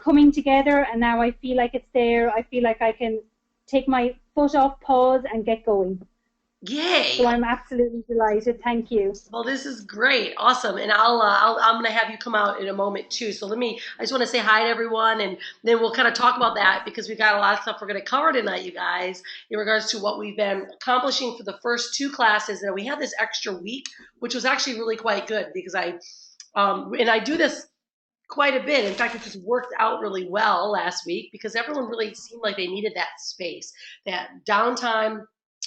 coming together, and now I feel like it's there. I feel like I can take my foot off pause and get going. Yay. So I'm absolutely delighted. Thank you. Well, this is great. Awesome. And I'm going to have you come out in a moment too. So I just want to say hi to everyone, and then we'll kind of talk about that because we've got a lot of stuff we're going to cover tonight, you guys, in regards to what we've been accomplishing for the first two classes. And we had this extra week, which was actually really quite good because and I do this quite a bit. In fact, it just worked out really well last week because everyone really seemed like they needed that space, that downtime,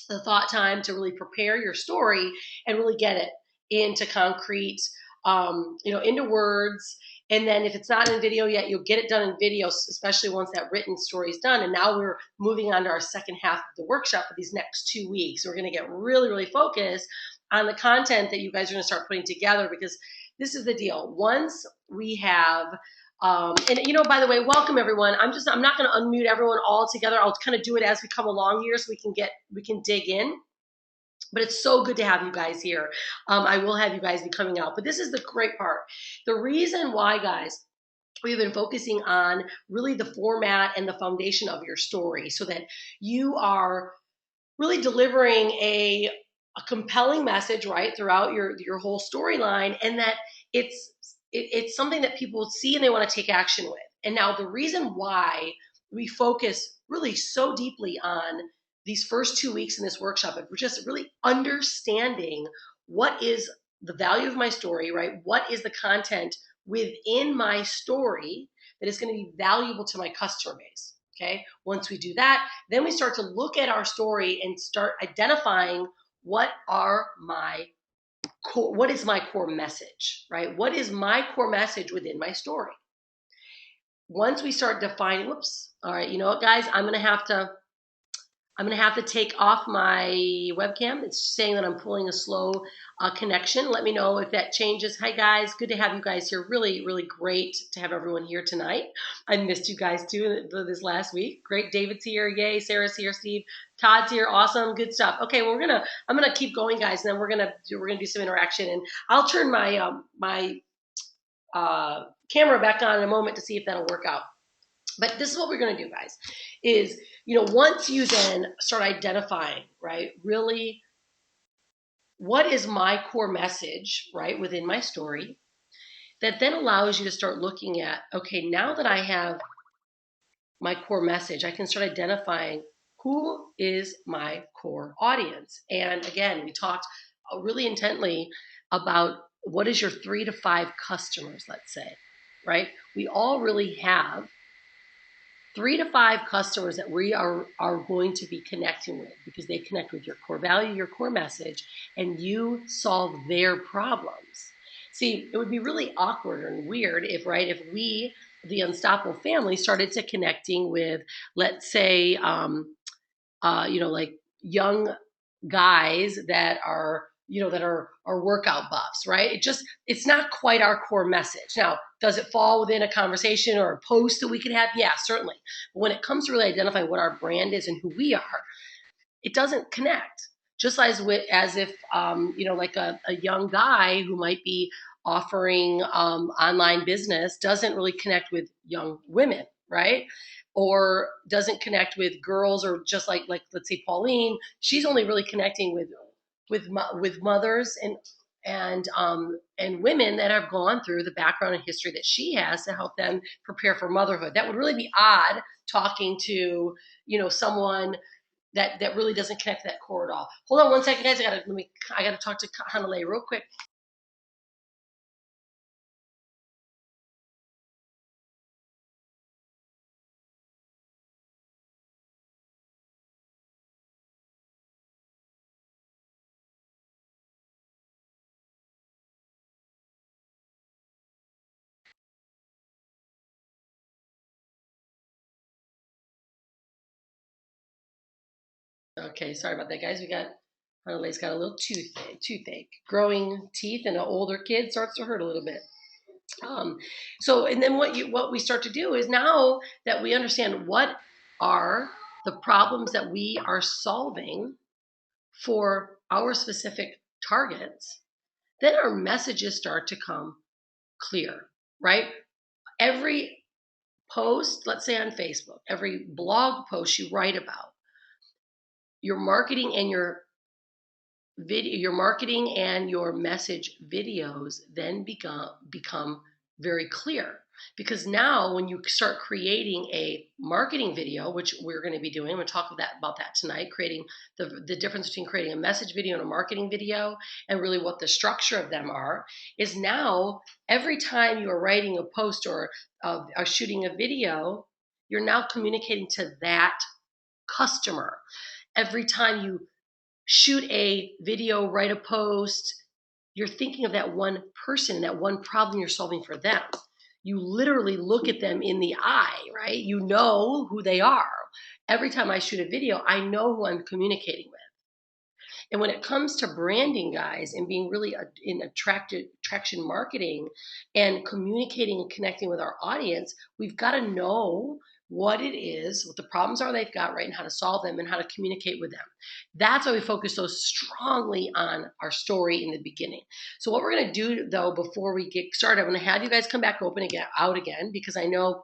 the thought time to really prepare your story and really get it into concrete, into words. And then if it's not in video yet, you'll get it done in video, especially once that written story is done. And now we're moving on to our second half of the workshop for these next 2 weeks. We're going to get really, really focused on the content that you guys are going to start putting together because this is the deal. Once we have by the way, welcome everyone. I'm not going to unmute everyone all together. I'll kind of do it as we come along here so we can dig in. But it's so good to have you guys here. I will have you guys be coming out. But this is the great part. The reason why, guys, we've been focusing on really the format and the foundation of your story so that you are really delivering a compelling message right throughout your whole storyline, and that it's something that people see and they want to take action with. And now the reason why we focus really so deeply on these first 2 weeks in this workshop, we're just really understanding what is the value of my story, right? What is the content within my story that is going to be valuable to my customer base? Okay. Once we do that, then we start to look at our story and start identifying what is my core message, right? What is my core message within my story? Once we start defining, whoops, all right, you know what, guys, I'm gonna have to take off my webcam. It's saying that I'm pulling a slow connection. Let me know if that changes. Hi, guys. Good to have you guys here. Really, really great to have everyone here tonight. I missed you guys too this last week. Great. David's here. Yay. Sarah's here. Steve. Todd's here. Awesome. Good stuff. Okay. Well, I'm going to keep going, guys. And then we're going to do some interaction. And I'll turn my camera back on in a moment to see if that'll work out. But this is what we're going to do, guys, is, once you then start identifying, right, really what is my core message, right, within my story, that then allows you to start looking at, okay, now that I have my core message, I can start identifying who is my core audience. And again, we talked really intently about what is your 3 to 5 customers, let's say, right? We all really have 3 to 5 customers that we are going to be connecting with because they connect with your core value, your core message, and you solve their problems. See, it would be really awkward and weird if we, the Unstoppable family, started to connecting with, let's say, like young guys that are workout buffs, right? It's not quite our core message. Now, does it fall within a conversation or a post that we could have? Yeah, certainly. But when it comes to really identifying what our brand is and who we are, it doesn't connect. Just as if like a young guy who might be offering online business doesn't really connect with young women, right? Or doesn't connect with girls, or just like let's say Pauline, she's only really connecting with mothers and women that have gone through the background and history that she has to help them prepare for motherhood. That would really be odd talking to someone that really doesn't connect to that core at all. Hold on one second, guys. I gotta talk to Hanalei real quick. Okay, sorry about that, guys. Hanalei's got a little toothache. Growing teeth in an older kid starts to hurt a little bit. Um, and then what we start to do is, now that we understand what are the problems that we are solving for our specific targets, then our messages start to come clear, right? Every post, let's say on Facebook, every blog post you write about, your marketing and your message videos then become very clear, because now when you start creating a marketing video, which we're going to be doing, we'll talk about that tonight, creating the difference between creating a message video and a marketing video, and really what the structure of them is now every time you are writing a post or are shooting a video, you're now communicating to that customer. Every time you shoot a video, write a post, you're thinking of that one person, that one problem you're solving for them. You literally look at them in the eye, right? You know who they are. Every time I shoot a video, I know who I'm communicating with. And when it comes to branding, guys, and being really in traction marketing and communicating and connecting with our audience, we've got to know what it is, what the problems are they've got, right, and how to solve them and how to communicate with them. That's why we focus so strongly on our story in the beginning. So what we're going to do, though, before we get started, I'm going to have you guys come back out again, because I know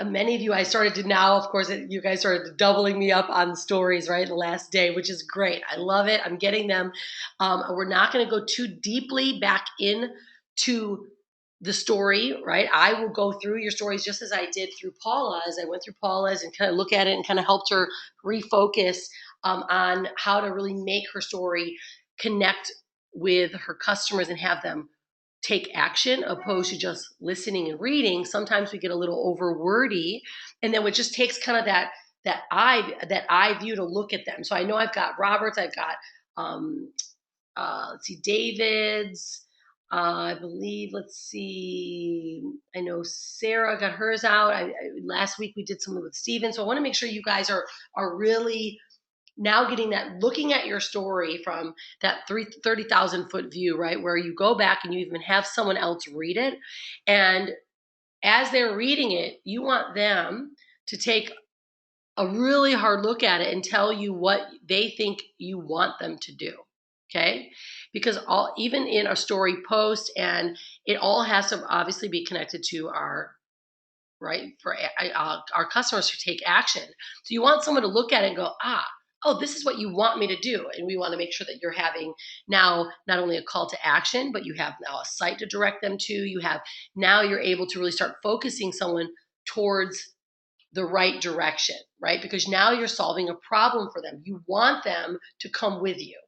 many of you, I started to now, of course, you guys started doubling me up on stories, right, the last day, which is great. I love it. I'm getting them. We're not going to go too deeply back into the story, right? I will go through your stories just as I did through Paula's. I went through Paula's and kind of look at it and kind of helped her refocus on how to really make her story connect with her customers and have them take action, opposed to just listening and reading. Sometimes we get a little over wordy, and then it just takes kind of that eye view to look at them. So I know I've got Roberts, I've got let's see, David's. I believe, let's see, I know Sarah got hers out. Last week we did something with Steven. So I want to make sure you guys are really now getting that, looking at your story from that 30,000 foot view, right? Where you go back and you even have someone else read it. And as they're reading it, you want them to take a really hard look at it and tell you what they think you want them to do. Okay, because even in a story post, and it all has to obviously be connected to our for our customers to take action. So you want someone to look at it and go, oh, this is what you want me to do, and we want to make sure that you're having now not only a call to action, but you have now a site to direct them to. You're able to really start focusing someone towards the right direction, right? Because now you're solving a problem for them. You want them to come with you.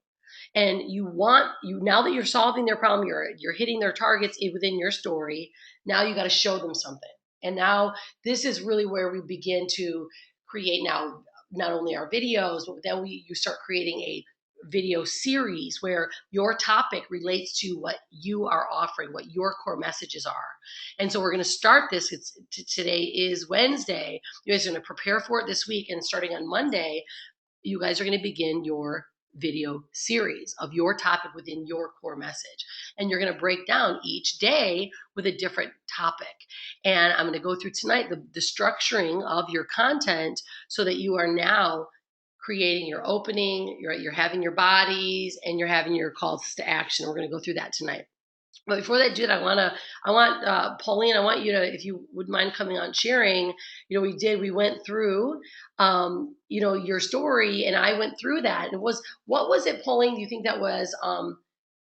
And now that you're solving their problem, you're hitting their targets within your story. Now you got to show them something. And now this is really where we begin to create now not only our videos, but then you start creating a video series where your topic relates to what you are offering, what your core messages are. And so we're going to start this. Today is Wednesday. You guys are going to prepare for it this week, and starting on Monday, you guys are going to begin your video series of your topic within your core message. And you're going to break down each day with a different topic. And I'm going to go through tonight the structuring of your content so that you are now creating your opening, you're having your bodies, and you're having your calls to action. We're going to go through that tonight. But before I do that, I want Pauline, I want you to, if you would mind coming on sharing, we went through, your story, and I went through that. And what was it, Pauline, do you think that was,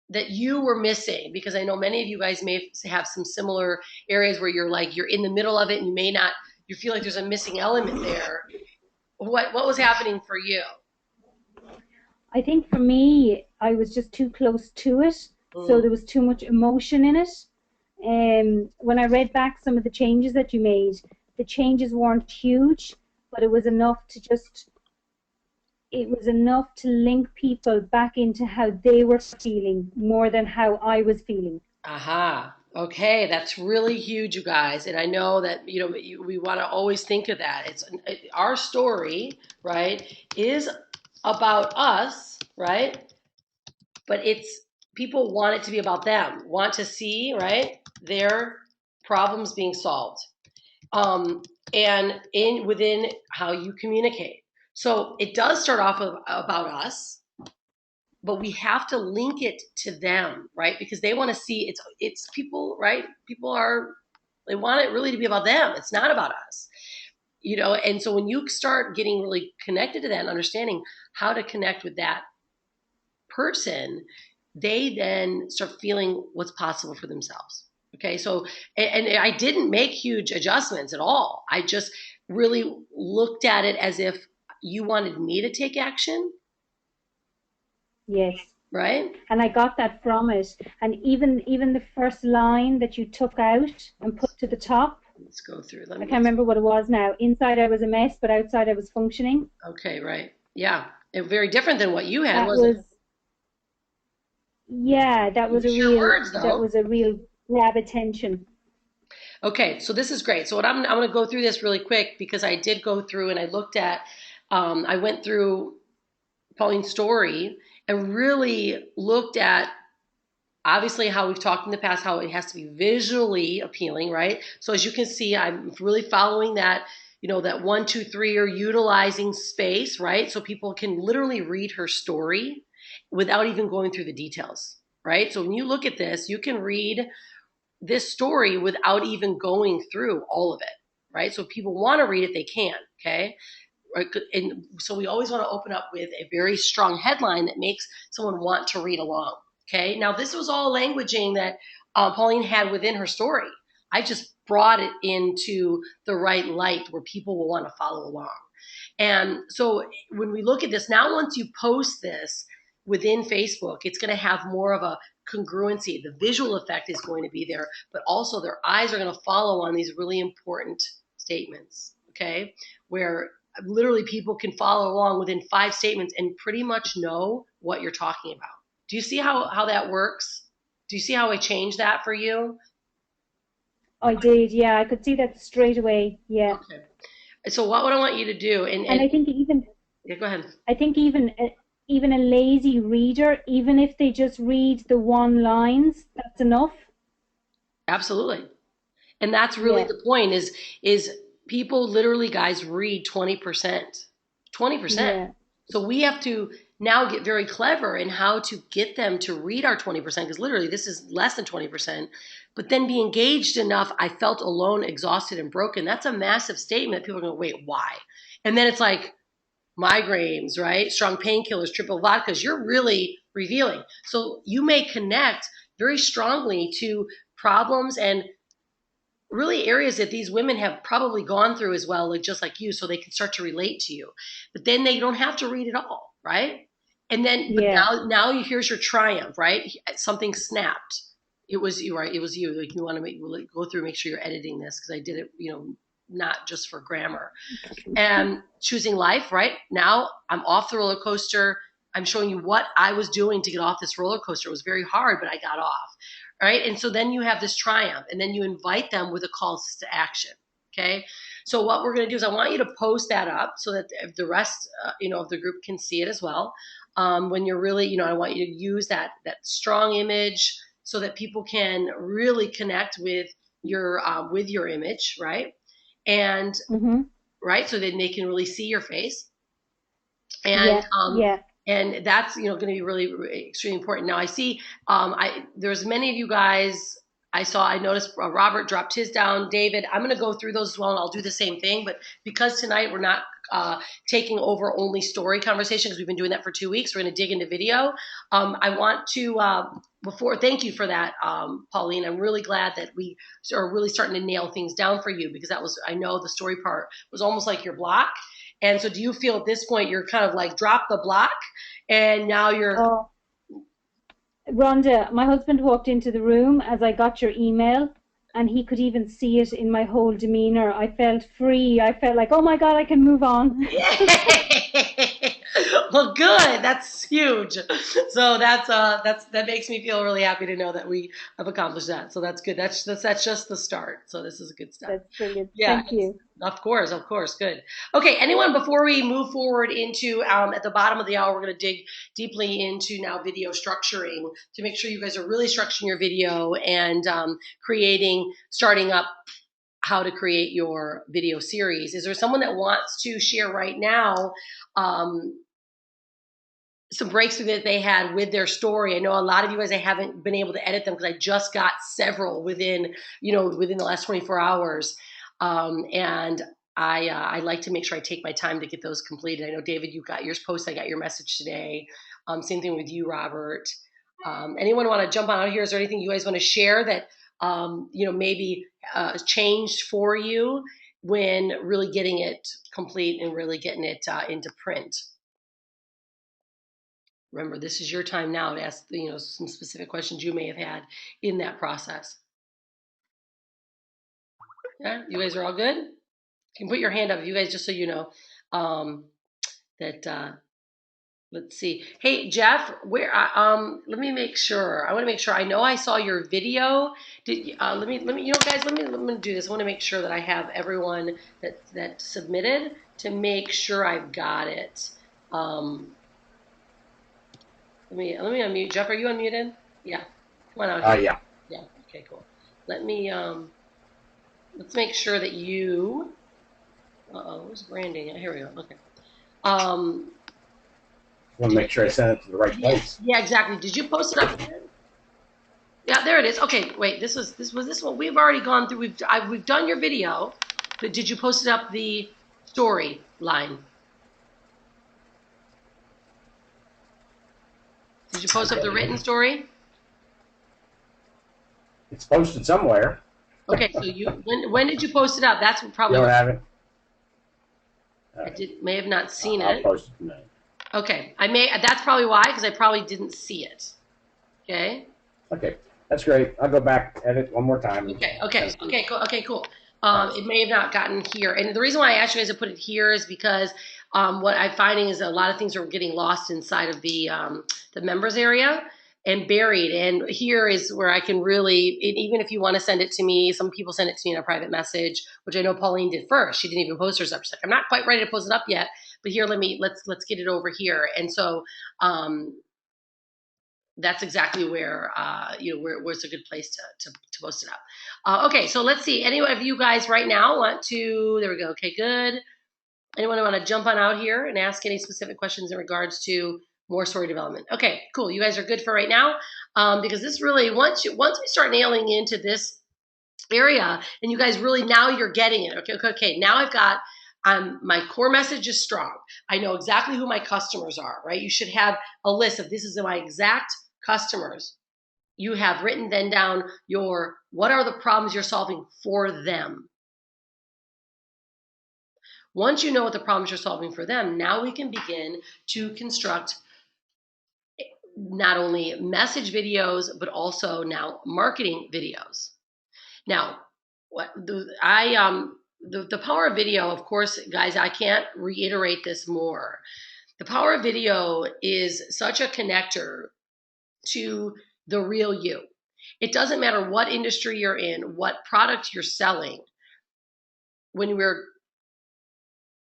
that you were missing? Because I know many of you guys may have some similar areas where you're in the middle of it and you feel like there's a missing element there. What was happening for you? I think for me, I was just too close to it. So there was too much emotion in it. When I read back some of the changes that you made, the changes weren't huge, but it was enough to link people back into how they were feeling more than how I was feeling. Aha. Okay, that's really huge, you guys. And I know that we want to always think of that. Our story, right, is about us, right? But people want it to be about them, want to see, right, their problems being solved, and within how you communicate. So it does start off about us, but we have to link it to them, right? Because they want to see it's people, right? People are They want it really to be about them. It's not about us. And so when you start getting really connected to that and understanding how to connect with that person, they then start feeling what's possible for themselves. Okay, so, and I didn't make huge adjustments at all. I just really looked at it as if you wanted me to take action, Yes. right? And I got that from it. And even the first line that you took out and put to the top, Let's go through. I can't remember what it was now. Inside I was a mess, but outside I was functioning. Okay, right. Yeah. Very different than what you had, That wasn't it? was, yeah, Use your words that though. was a real grab attention. Okay, so this is great. So what I'm going to go through this really quick because I did go through and I looked at, I went through Pauline's story and really looked at obviously how we've talked in the past, how it has to be visually appealing, right? So as you can see, I'm really following that, that 1, 2, 3 are utilizing space, right? So people can literally read her story without even going through the details, right? So when you look at this, you can read this story without even going through all of it, right? So if people want to read it, they can, okay? And so we always want to open up with a very strong headline that makes someone want to read along. Okay. Now this was all languaging that Pauline had within her story. I just brought it into the right light where people will want to follow along. And so when we look at this now, once you post this within Facebook, it's going to have more of a congruency. The visual effect is going to be there, but also their eyes are going to follow on these really important statements. Okay. Where literally people can follow along within 5 statements and pretty much know what you're talking about. Do you see how that works? Do you see how I changed that for you? I did, yeah, I could see that straight away. Yeah. Okay. So what would I want you to do? And And yeah, go ahead. I think even a lazy reader, even if they just read the one lines, that's enough. Absolutely. And that's really Yeah. the point is people literally guys read 20%. 20%. Yeah. So we have to now get very clever in how to get them to read our 20% because literally this is less than 20%, but then be engaged enough. I felt alone, exhausted, and broken. That's a massive statement. People are going, wait, why? And then it's like migraines, right? Strong painkillers, triple vodkas. You're really revealing. So you may connect very strongly to problems and really areas that these women have probably gone through as well, like just like you, so they can start to relate to you. But then they don't have to read it all, right? And then, but Yeah. here's your triumph, right? Something snapped. It was you, right? It was you. Like you want to go through, make sure you're editing this because I did it, not just for grammar. And choosing life, right? Now I'm off the roller coaster. I'm showing you what I was doing to get off this roller coaster. It was very hard, but I got off. Right. And so then you have this triumph and then you invite them with a call to action. Okay. So what we're going to do is I want you to post that up so that the rest, of the group can see it as well. When you're really, I want you to use that strong image so that people can really connect with your image. Right. And Mhm. right. So then they can really see your face. And Yeah. Yeah. and that's going to be really extremely important. Now I see there's many of you guys I noticed Robert dropped his down. David, I'm going to go through those as well, and I'll do the same thing. But because tonight we're not taking over only story conversation because we've been doing that for 2 weeks, we're going to dig into video. I want to thank you for that, Pauline. I'm really glad that we are really starting to nail things down for you because I know the story part was almost like your block. And so do you feel at this point you're kind of like drop the block and now you're Oh, Rhonda, my husband walked into the room as I got your email, and he could even see it in my whole demeanor. I felt free. I felt like, oh my God, I can move on. Yay! Well, good. That's huge. So that makes me feel really happy to know that we have accomplished that. So that's good. That's just the start. So this is a good step. That's brilliant. Yeah, Thank you. of course, good. Okay, anyone before we move forward into at the bottom of the hour, we're going to dig deeply into now video structuring to make sure you guys are really structuring your video and starting up how to create your video series. Is there someone that wants to share right now? Um, some breakthrough that they had with their story. I know a lot of you guys, I haven't been able to edit them because I just got several within the last 24 hours. And I like to make sure I take my time to get those completed. I know, David, you got yours posted. I got your message today. Same thing with you, Robert. Anyone want to jump on out here? Is there anything you guys want to share that, maybe changed for you when really getting it complete and really getting it into print? Remember, this is your time now to ask, some specific questions you may have had in that process. Yeah, you guys are all good? You can put your hand up, you guys, just so you know. Let's see. Hey, Jeff, where? Let me make sure. I want to make sure. I know I saw your video. Let me. Guys, let me do this. I want to make sure that I have everyone that submitted to make sure I've got it. Let me unmute. Jeff, are you unmuted? Yeah. Come on out here. Yeah. Yeah. Okay, cool. Let me let's make sure that you where's branding? Here we go. Okay. Want to make sure I send it to the right place. Yeah, exactly. Did you post it up there? Yeah, there it is. Okay, wait. This was this one we've already gone through. We've done your video, but did you post it up the story line? Did you post up the written story? It's posted somewhere. Okay, so when did you post it up? That's probably. You don't have it? I may have not seen I'll it. post it tonight. Okay, that's probably why, because I probably didn't see it. Okay. Okay, that's great. I'll go back, edit one more time. Okay, cool. It may have not gotten here, and the reason why I asked you guys to put it here is because what I'm finding is a lot of things are getting lost inside of the members area and buried. And here is where I can really, even if you want to send it to me, some people send it to me in a private message, which I know Pauline did first. She didn't even post hers up. She's like, I'm not quite ready to post it up yet, but here, let's get it over here. And so that's exactly where where's a good place to post it up. Okay, so let's see. Any of you guys right now want to? There we go. Okay, good. Anyone want to jump on out here and ask any specific questions in regards to more story development? Okay, cool. You guys are good for right now, because this really once we start nailing into this area, and you guys really now you're getting it. Okay. Now I've got. My core message is strong. I know exactly who my customers are, right? You should have a list of this is my exact customers. You have written then down what are the problems you're solving for them. Once you know what the problems you're solving for them, now we can begin to construct not only message videos, but also now marketing videos. Now, the power of video, of course, guys, I can't reiterate this more. The power of video is such a connector to the real you. It doesn't matter what industry you're in, what product you're selling. When we're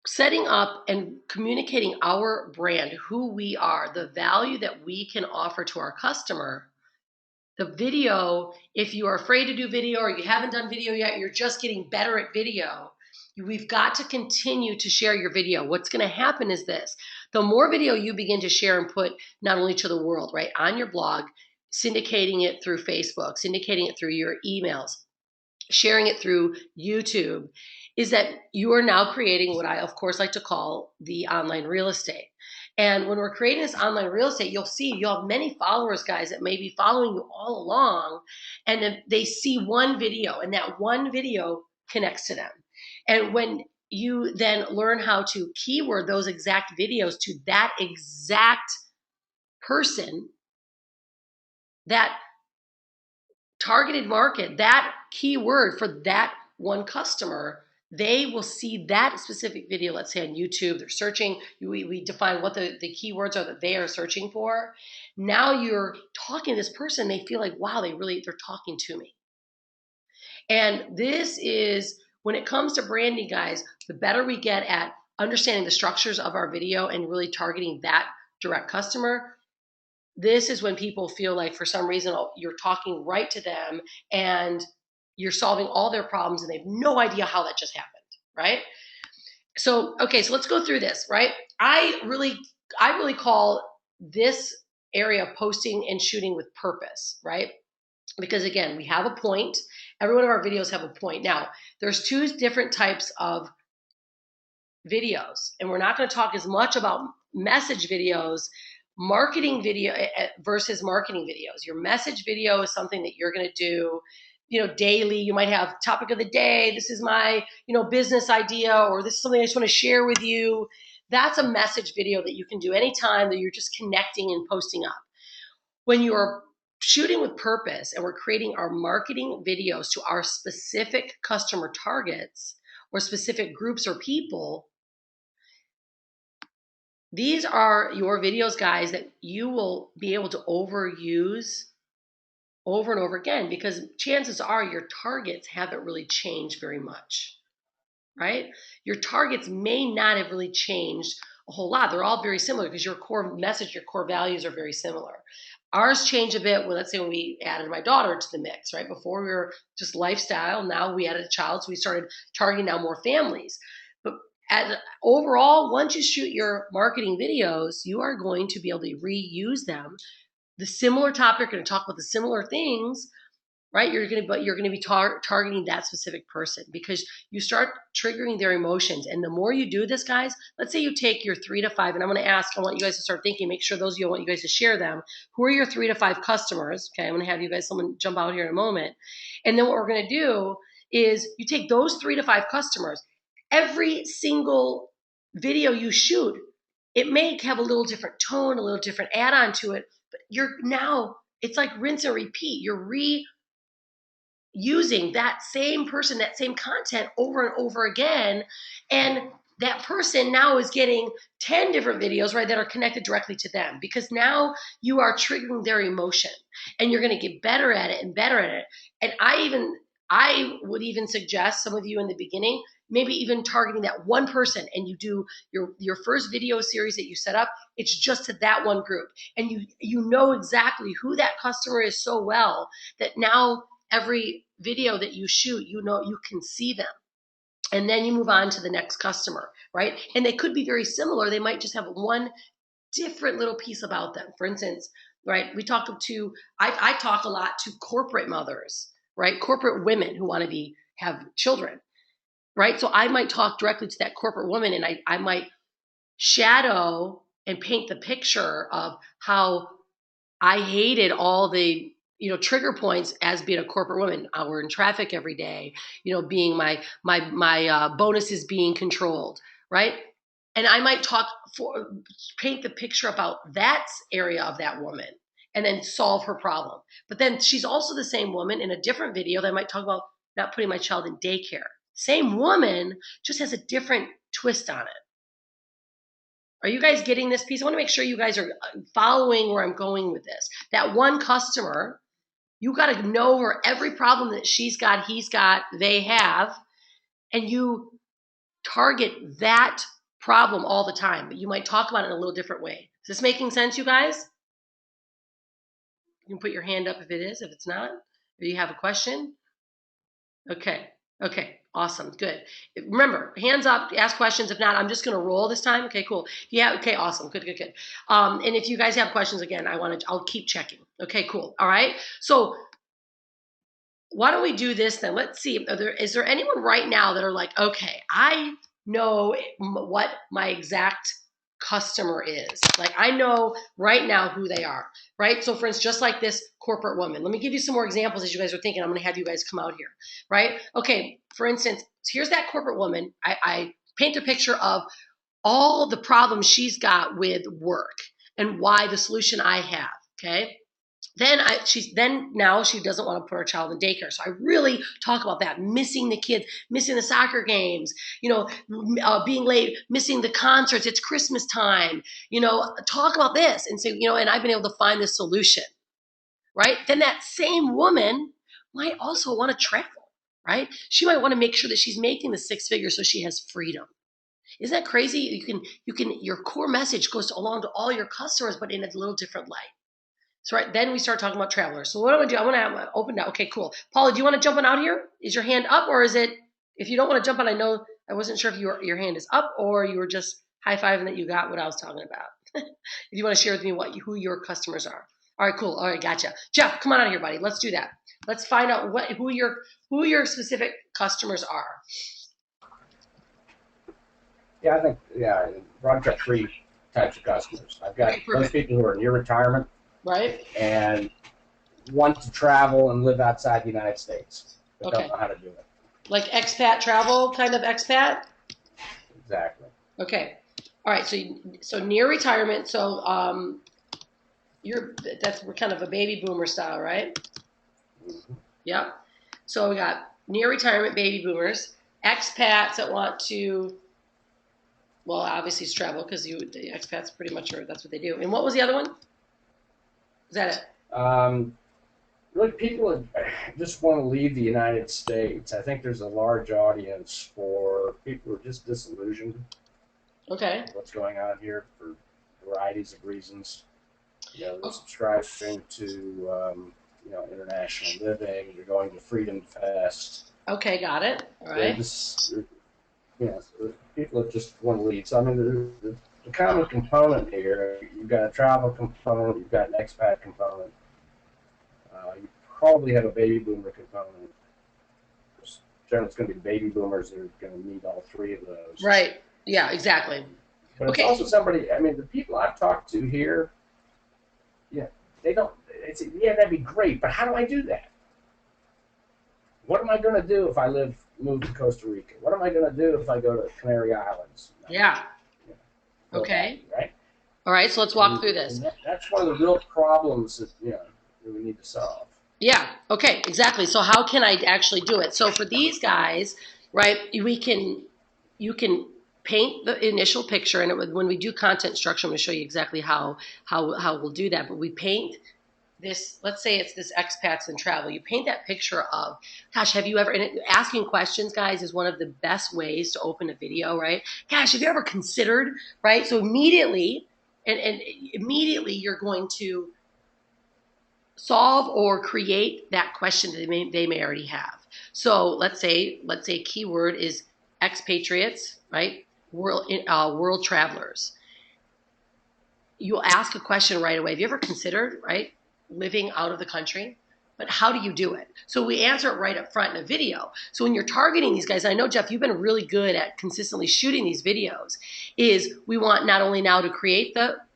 setting up and communicating our brand, who we are, the value that we can offer to our customer, the video, if you are afraid to do video or you haven't done video yet, you're just getting better at video, we've got to continue to share your video. What's going to happen is this. The more video you begin to share and put not only to the world, right, on your blog, syndicating it through Facebook, syndicating it through your emails, sharing it through YouTube, is that you are now creating what I, of course, like to call the online real estate. And when we're creating this online real estate, you'll have many followers, guys, that may be following you all along, and then they see one video, and that one video connects to them. And when you then learn how to keyword those exact videos to that exact person, that targeted market, that keyword for that one customer, they will see that specific video, let's say on YouTube, they're searching, we define what the keywords are that they are searching for. Now you're talking to this person, they feel like, wow, they're talking to me. And this is, when it comes to branding, guys, the better we get at understanding the structures of our video and really targeting that direct customer, this is when people feel like for some reason you're talking right to them and you're solving all their problems and they have no idea how that just happened, right? So, okay, so let's go through this, right? I really call this area of posting and shooting with purpose, right? Because again, we have a point. Every one of our videos have a point. Now, there's two different types of videos, and we're not going to talk as much about message videos, marketing video versus marketing videos. Your message video is something that you're going to do, daily. You might have topic of the day. This is my, business idea, or this is something I just want to share with you. That's a message video that you can do anytime that you're just connecting and posting up. When you're shooting with purpose and we're creating our marketing videos to our specific customer targets or specific groups or people, these are your videos, guys, that you will be able to overuse over and over again, because chances are your targets haven't really changed very much, right? Your targets may not have really changed a whole lot. They're all very similar because your core message, your core values are very similar. Ours changed a bit when, let's say, when we added my daughter to the mix, right? Before we were just lifestyle. Now we added a child, so we started targeting now more families. But overall, once you shoot your marketing videos, you are going to be able to reuse them. The similar topic, you're going to talk about the similar things, right? You're going to be targeting that specific person, because you start triggering their emotions. And the more you do this, guys, let's say you take your 3 to 5, and I want you guys to start thinking, make sure those of you, I want you guys to share them. Who are your 3 to 5 customers? Okay, I'm going to have you guys, someone jump out here in a moment. And then what we're going to do is you take those 3 to 5 customers. Every single video you shoot, it may have a little different tone, a little different add-on to it, but it's like rinse and repeat. You're using that same person, that same content over and over again. And that person now is getting 10 different videos, right, that are connected directly to them, because now you are triggering their emotion, and you're going to get better at it and better at it. And I would even suggest some of you in the beginning, maybe even targeting that one person, and you do your first video series that you set up, it's just to that one group. And you know exactly who that customer is so well that now every video that you shoot, you can see them. And then you move on to the next customer, right? And they could be very similar. They might just have one different little piece about them. For instance, right, I talk a lot to corporate mothers, right? Corporate women who want to have children, right? So I might talk directly to that corporate woman, and I might shadow and paint the picture of how I hated all the trigger points as being a corporate woman. We're in traffic every day, being my bonuses being controlled, right? And I might paint the picture about that area of that woman and then solve her problem. But then she's also the same woman in a different video that I might talk about not putting my child in daycare. Same woman, just has a different twist on it. Are you guys getting this piece? I want to make sure you guys are following where I'm going with this. That one customer, you got to know where every problem that she's got, he's got, they have, and you target that problem all the time. But you might talk about it in a little different way. Is this making sense, you guys? You can put your hand up if it is. If it's not, or you have a question. Okay. Awesome. Good. Remember, hands up, ask questions. If not, I'm just going to roll this time. Okay, cool. Yeah. Okay. Awesome. Good. And if you guys have questions, again, I'll keep checking. Okay, cool. All right. So why don't we do this then? Let's see. Is there anyone right now that are like, okay, I know what my exact customer is. Like, I know right now who they are, right? So for instance, just like this corporate woman, let me give you some more examples as you guys are thinking. I'm going to have you guys come out here, right? Okay. For instance, here's that corporate woman. I paint a picture of all the problems she's got with work and why the solution I have. Okay. Now she doesn't want to put her child in daycare. So I really talk about that, missing the kids, missing the soccer games, being late, missing the concerts. It's Christmas time, talk about this and say, and I've been able to find this solution, right? Then that same woman might also want to travel, right? She might want to make sure that she's making the 6 figures so she has freedom. Isn't that crazy? Your core message goes along to all your customers, but in a little different light. So right then we start talking about travelers. So what I'm going to do, I'm going to open now. Okay, cool. Paula, do you want to jump on out here? Is your hand up, or is it, if you don't want to jump on, I wasn't sure if your hand is up or you were just high-fiving that you got what I was talking about. if you want to share with me who your customers are. All right, cool. All right, gotcha. Jeff, come on out of here, buddy. Let's do that. Let's find out who your specific customers are. Yeah, I think I've got 3 types of customers. I've got those people who are near retirement, right, and want to travel and live outside the United States, but don't know how to do it. Like expat travel, kind of expat. Exactly. Okay. All right. So near retirement. So we're kind of a baby boomer style, right? Mm-hmm. Yep. So we got near retirement baby boomers, expats that want to, well, obviously it's travel because the expats pretty much that's what they do. And what was the other one? Is that it? Really, people just want to leave the United States. I think there's a large audience for people who are just disillusioned. Okay. With what's going on here for varieties of reasons. They're subscribing to international living. They're going to Freedom Fest. Okay, got it. All right. People that just want to leave. So I mean, the common component here. You've got a travel component. You've got an expat component. You probably have a baby boomer component. Generally, it's going to be baby boomers that are going to need all 3 of those. Right. Yeah, exactly. But it's also somebody, I mean, the people I've talked to here, they don't, that'd be great, but how do I do that? What am I going to do if I move to Costa Rica? What am I going to do if I go to Canary Islands? Yeah. Okay. Right? All right, so let's walk through this. That's one of the real problems that, that we need to solve. Yeah, okay, exactly. So how can I actually do it? So for these guys, right, you can paint the initial picture, and when we do content structure, I'm going to show you exactly how we'll do that. But we paint this, let's say it's this expats and travel. You paint that picture of, gosh, have you ever, and asking questions, guys, is one of the best ways to open a video, right? Gosh, have you ever considered, right? So immediately, and immediately you're going to solve or create that question that they may already have. So let's say keyword is expatriates, right? World travelers. You'll ask a question right away. Have you ever considered, right, living out of the country? But how do you do it? So we answer it right up front in a video. So when you're targeting these guys, I know, Jeff, you've been really good at consistently shooting these videos, is we want not only now to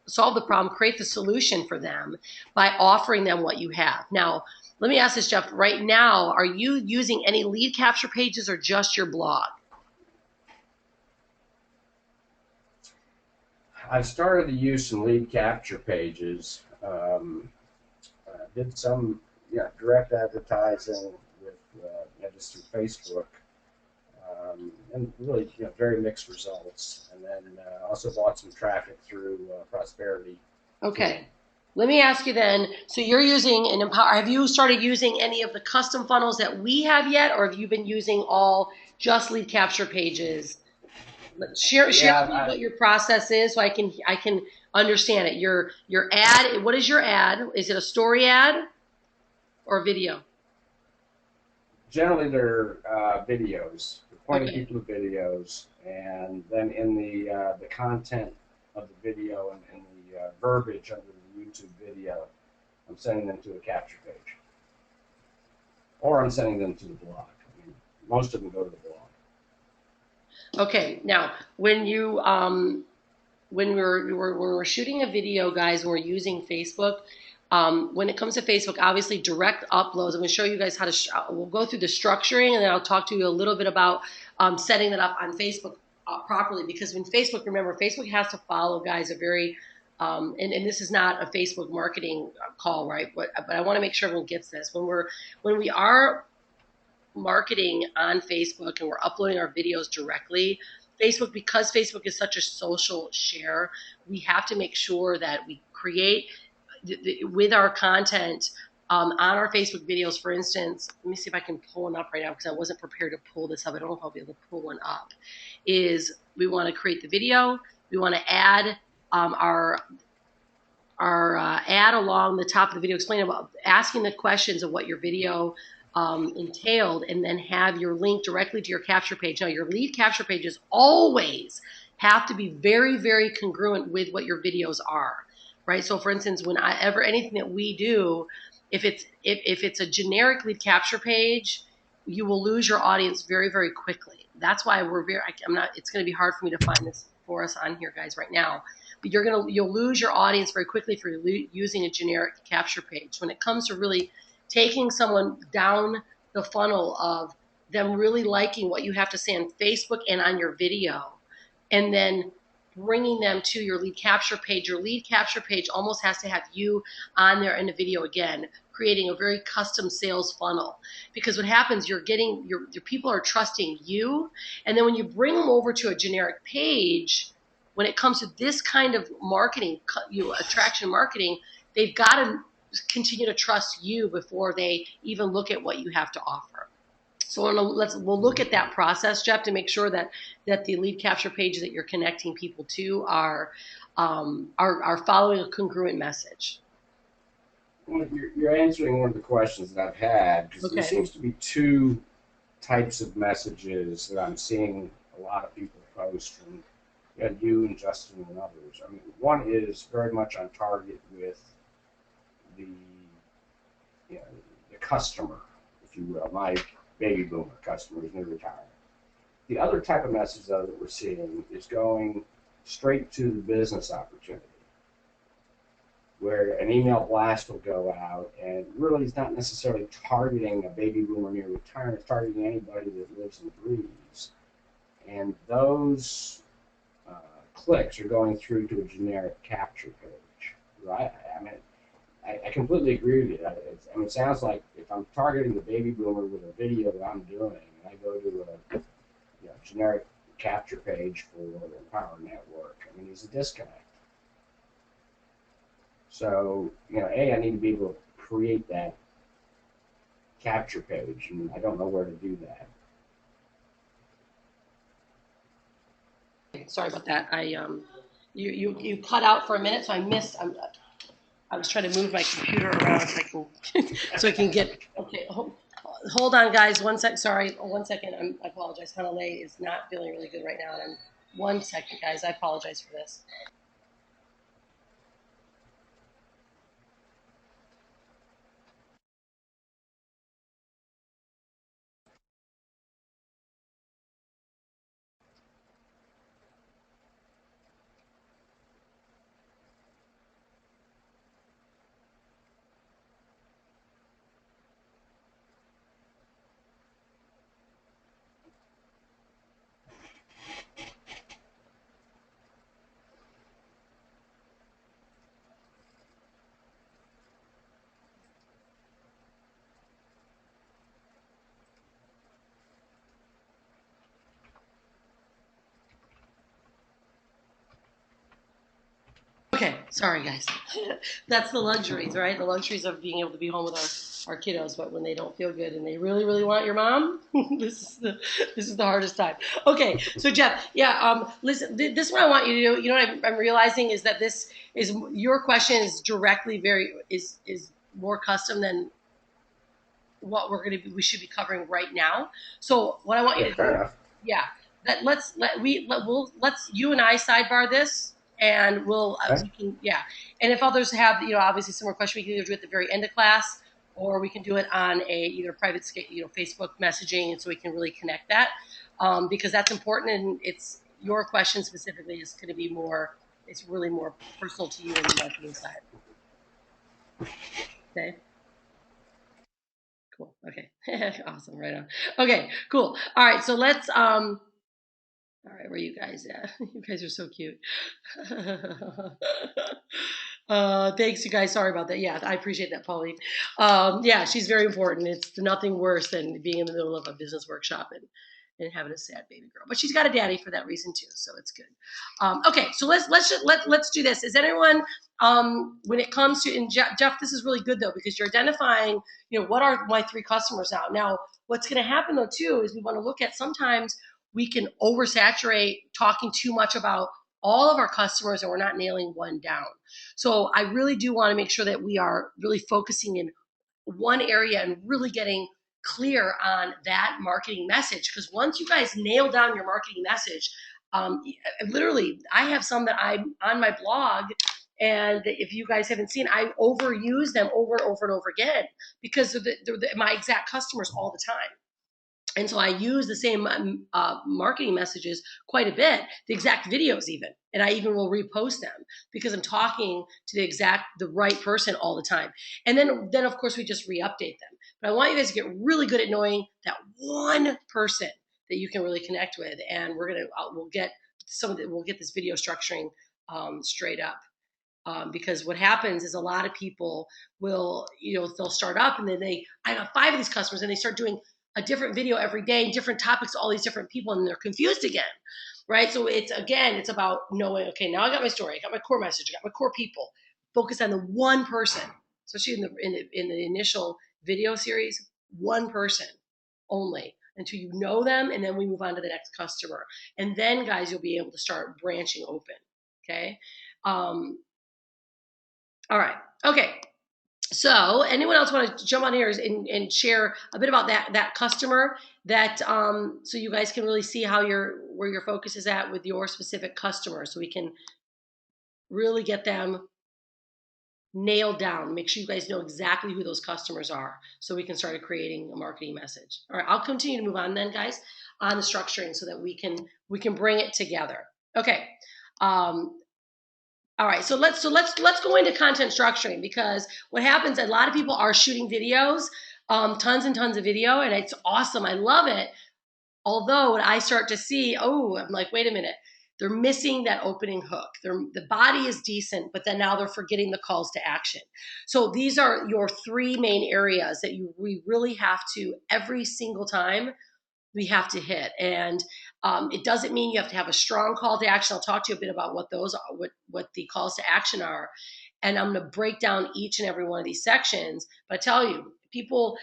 solve the problem, create the solution for them by offering them what you have. Now, let me ask this, Jeff. Right now, are you using any lead capture pages or just your blog? I started to use some lead capture pages. Did some direct advertising with just through Facebook, and really very mixed results. And then also bought some traffic through Prosperity. Okay. Let me ask you then, so you're using an Empower, have you started using any of the custom funnels that we have yet, or have you been using all just lead capture pages? Share with me what your process is so I can understand it. Your ad, what is your ad? Is it a story ad or video? Generally, they're videos. We're pointing people to videos, and then in the content of the video and the verbiage under the YouTube video, I'm sending them to a capture page, or I'm sending them to the blog. I mean, most of them go to the blog. Okay, now when we're shooting a video, guys, and we're using Facebook. When it comes to Facebook, obviously direct uploads. I'm going to show you guys how to. We'll go through the structuring, and then I'll talk to you a little bit about setting that up on Facebook properly. Because when Facebook, remember, Facebook has to follow, guys, a very and this is not a Facebook marketing call, right? But I want to make sure everyone gets this. When we are marketing on Facebook and we're uploading our videos directly, Facebook, because Facebook is such a social share, we have to make sure that we create with our content on our Facebook videos. For instance, let me see if I can pull one up right now because I wasn't prepared to pull this up. I don't know if I'll be able to pull one up. Is we want to create the video. We want to add our ad along the top of the video, explain about asking the questions of what your video entailed, and then have your link directly to your capture page. Now, your lead capture pages always have to be very, very congruent with what your videos are, right? So for instance, anything that we do, if it's a generic lead capture page, you will lose your audience very, very quickly. That's why it's going to be hard for me to find this for us on here, guys, right now. But you'll lose your audience very quickly if you're using a generic capture page. When it comes to really taking someone down the funnel of them really liking what you have to say on Facebook and on your video, and then bringing them to your lead capture page. Your lead capture page almost has to have you on there in the video again, creating a very custom sales funnel. Because what happens, your people are trusting you, and then when you bring them over to a generic page, when it comes to this kind of marketing, attraction marketing, they've got to continue to trust you before they even look at what you have to offer. So we'll look at that process, Jeff, to make sure that the lead capture pages that you're connecting people to are following a congruent message. Well, you're answering one of the questions that I've had, because there seems to be two types of messages that I'm seeing a lot of people post from you and Justin and others. I mean, one is very much on target with the customer, if you will, my baby boomer customers, new retirement. The other type of message, though, that we're seeing is going straight to the business opportunity, where an email blast will go out and really is not necessarily targeting a baby boomer near retirement, it's targeting anybody that lives and breathes. And those clicks are going through to a generic capture page, right? I mean, I completely agree with you. It sounds like if I'm targeting the baby boomer with a video that I'm doing, and I go to a generic capture page for the Empower Network, I mean, there's a disconnect. So, I need to be able to create that capture page, and I don't know where to do that. Sorry about that. You cut out for a minute, so I missed. I was trying to move my computer around so I can get. Okay, hold on, guys. 1 sec. Sorry, 1 second. I apologize. Hanalei is not feeling really good right now, and 1 second, guys. I apologize for this. Okay, sorry guys. That's the luxuries, right? The luxuries of being able to be home with our kiddos, but when they don't feel good and they really, really want your mom, this is the hardest time. Okay, so Jeff, listen, this is what I want you to do. You know what I'm realizing is that your question is directly is more custom than what we should be covering right now. So what I want you to do, let's you and I sidebar this. And and if others have, obviously some more questions, we can either do it at the very end of class, or we can do it on either private, Facebook messaging, and so we can really connect that, because that's important, and it's your question specifically is going to be it's really more personal to you on the marketing side. Okay. Cool. Okay. Awesome. Right on. Okay. Cool. All right. So let's. All right, where you guys at? You guys are so cute. Thanks, you guys. Sorry about that. Yeah, I appreciate that, Pauline. She's very important. It's nothing worse than being in the middle of a business workshop and having a sad baby girl. But she's got a daddy for that reason too, so it's good. Okay, so let's do this. Is anyone when it comes to, and Jeff, this is really good though, because you're identifying, what are my 3 customers now. Now, what's going to happen though too is we want to look at sometimes we can oversaturate talking too much about all of our customers and we're not nailing one down. So I really do want to make sure that we are really focusing in one area and really getting clear on that marketing message. Because once you guys nail down your marketing message, Literally, I have some that I'm on my blog, and if you guys haven't seen, I overuse them over and over and over again because they're my exact customers all the time. And so I use the same marketing messages quite a bit, the exact videos even. And I even will repost them because I'm talking to the right person all the time. And then of course we just re-update them. But I want you guys to get really good at knowing that one person that you can really connect with. And we'll get this video structuring straight up. Because what happens is a lot of people will, they'll start up and then I have 5 of these customers and they start doing a different video every day, different topics, all these different people, and they're confused again, right? So it's about knowing, okay, now I got my story, I got my core message, I got my core people. Focus on the one person, especially in the initial video series, one person only until you know them, and then we move on to the next customer. And then, guys, you'll be able to start branching open, okay? All right, okay. So anyone else want to jump on here and share a bit about that customer that so you guys can really see where your focus is at with your specific customer, so we can really get them nailed down. Make sure you guys know exactly who those customers are so we can start creating a marketing message. All right, I'll continue to move on then, guys, on the structuring so that we can bring it together. Okay. All right, so let's go into content structuring, because what happens, a lot of people are shooting videos, tons and tons of video, and it's awesome. I love it. Although when I start to see, I'm like, wait a minute, they're missing that opening hook. The body is decent, but then now they're forgetting the calls to action. So these are your 3 main areas that we really have to, every single time, we have to hit. And it doesn't mean you have to have a strong call to action. I'll talk to you a bit about what those are, what the calls to action are. And I'm going to break down each and every one of these sections. But I tell you, people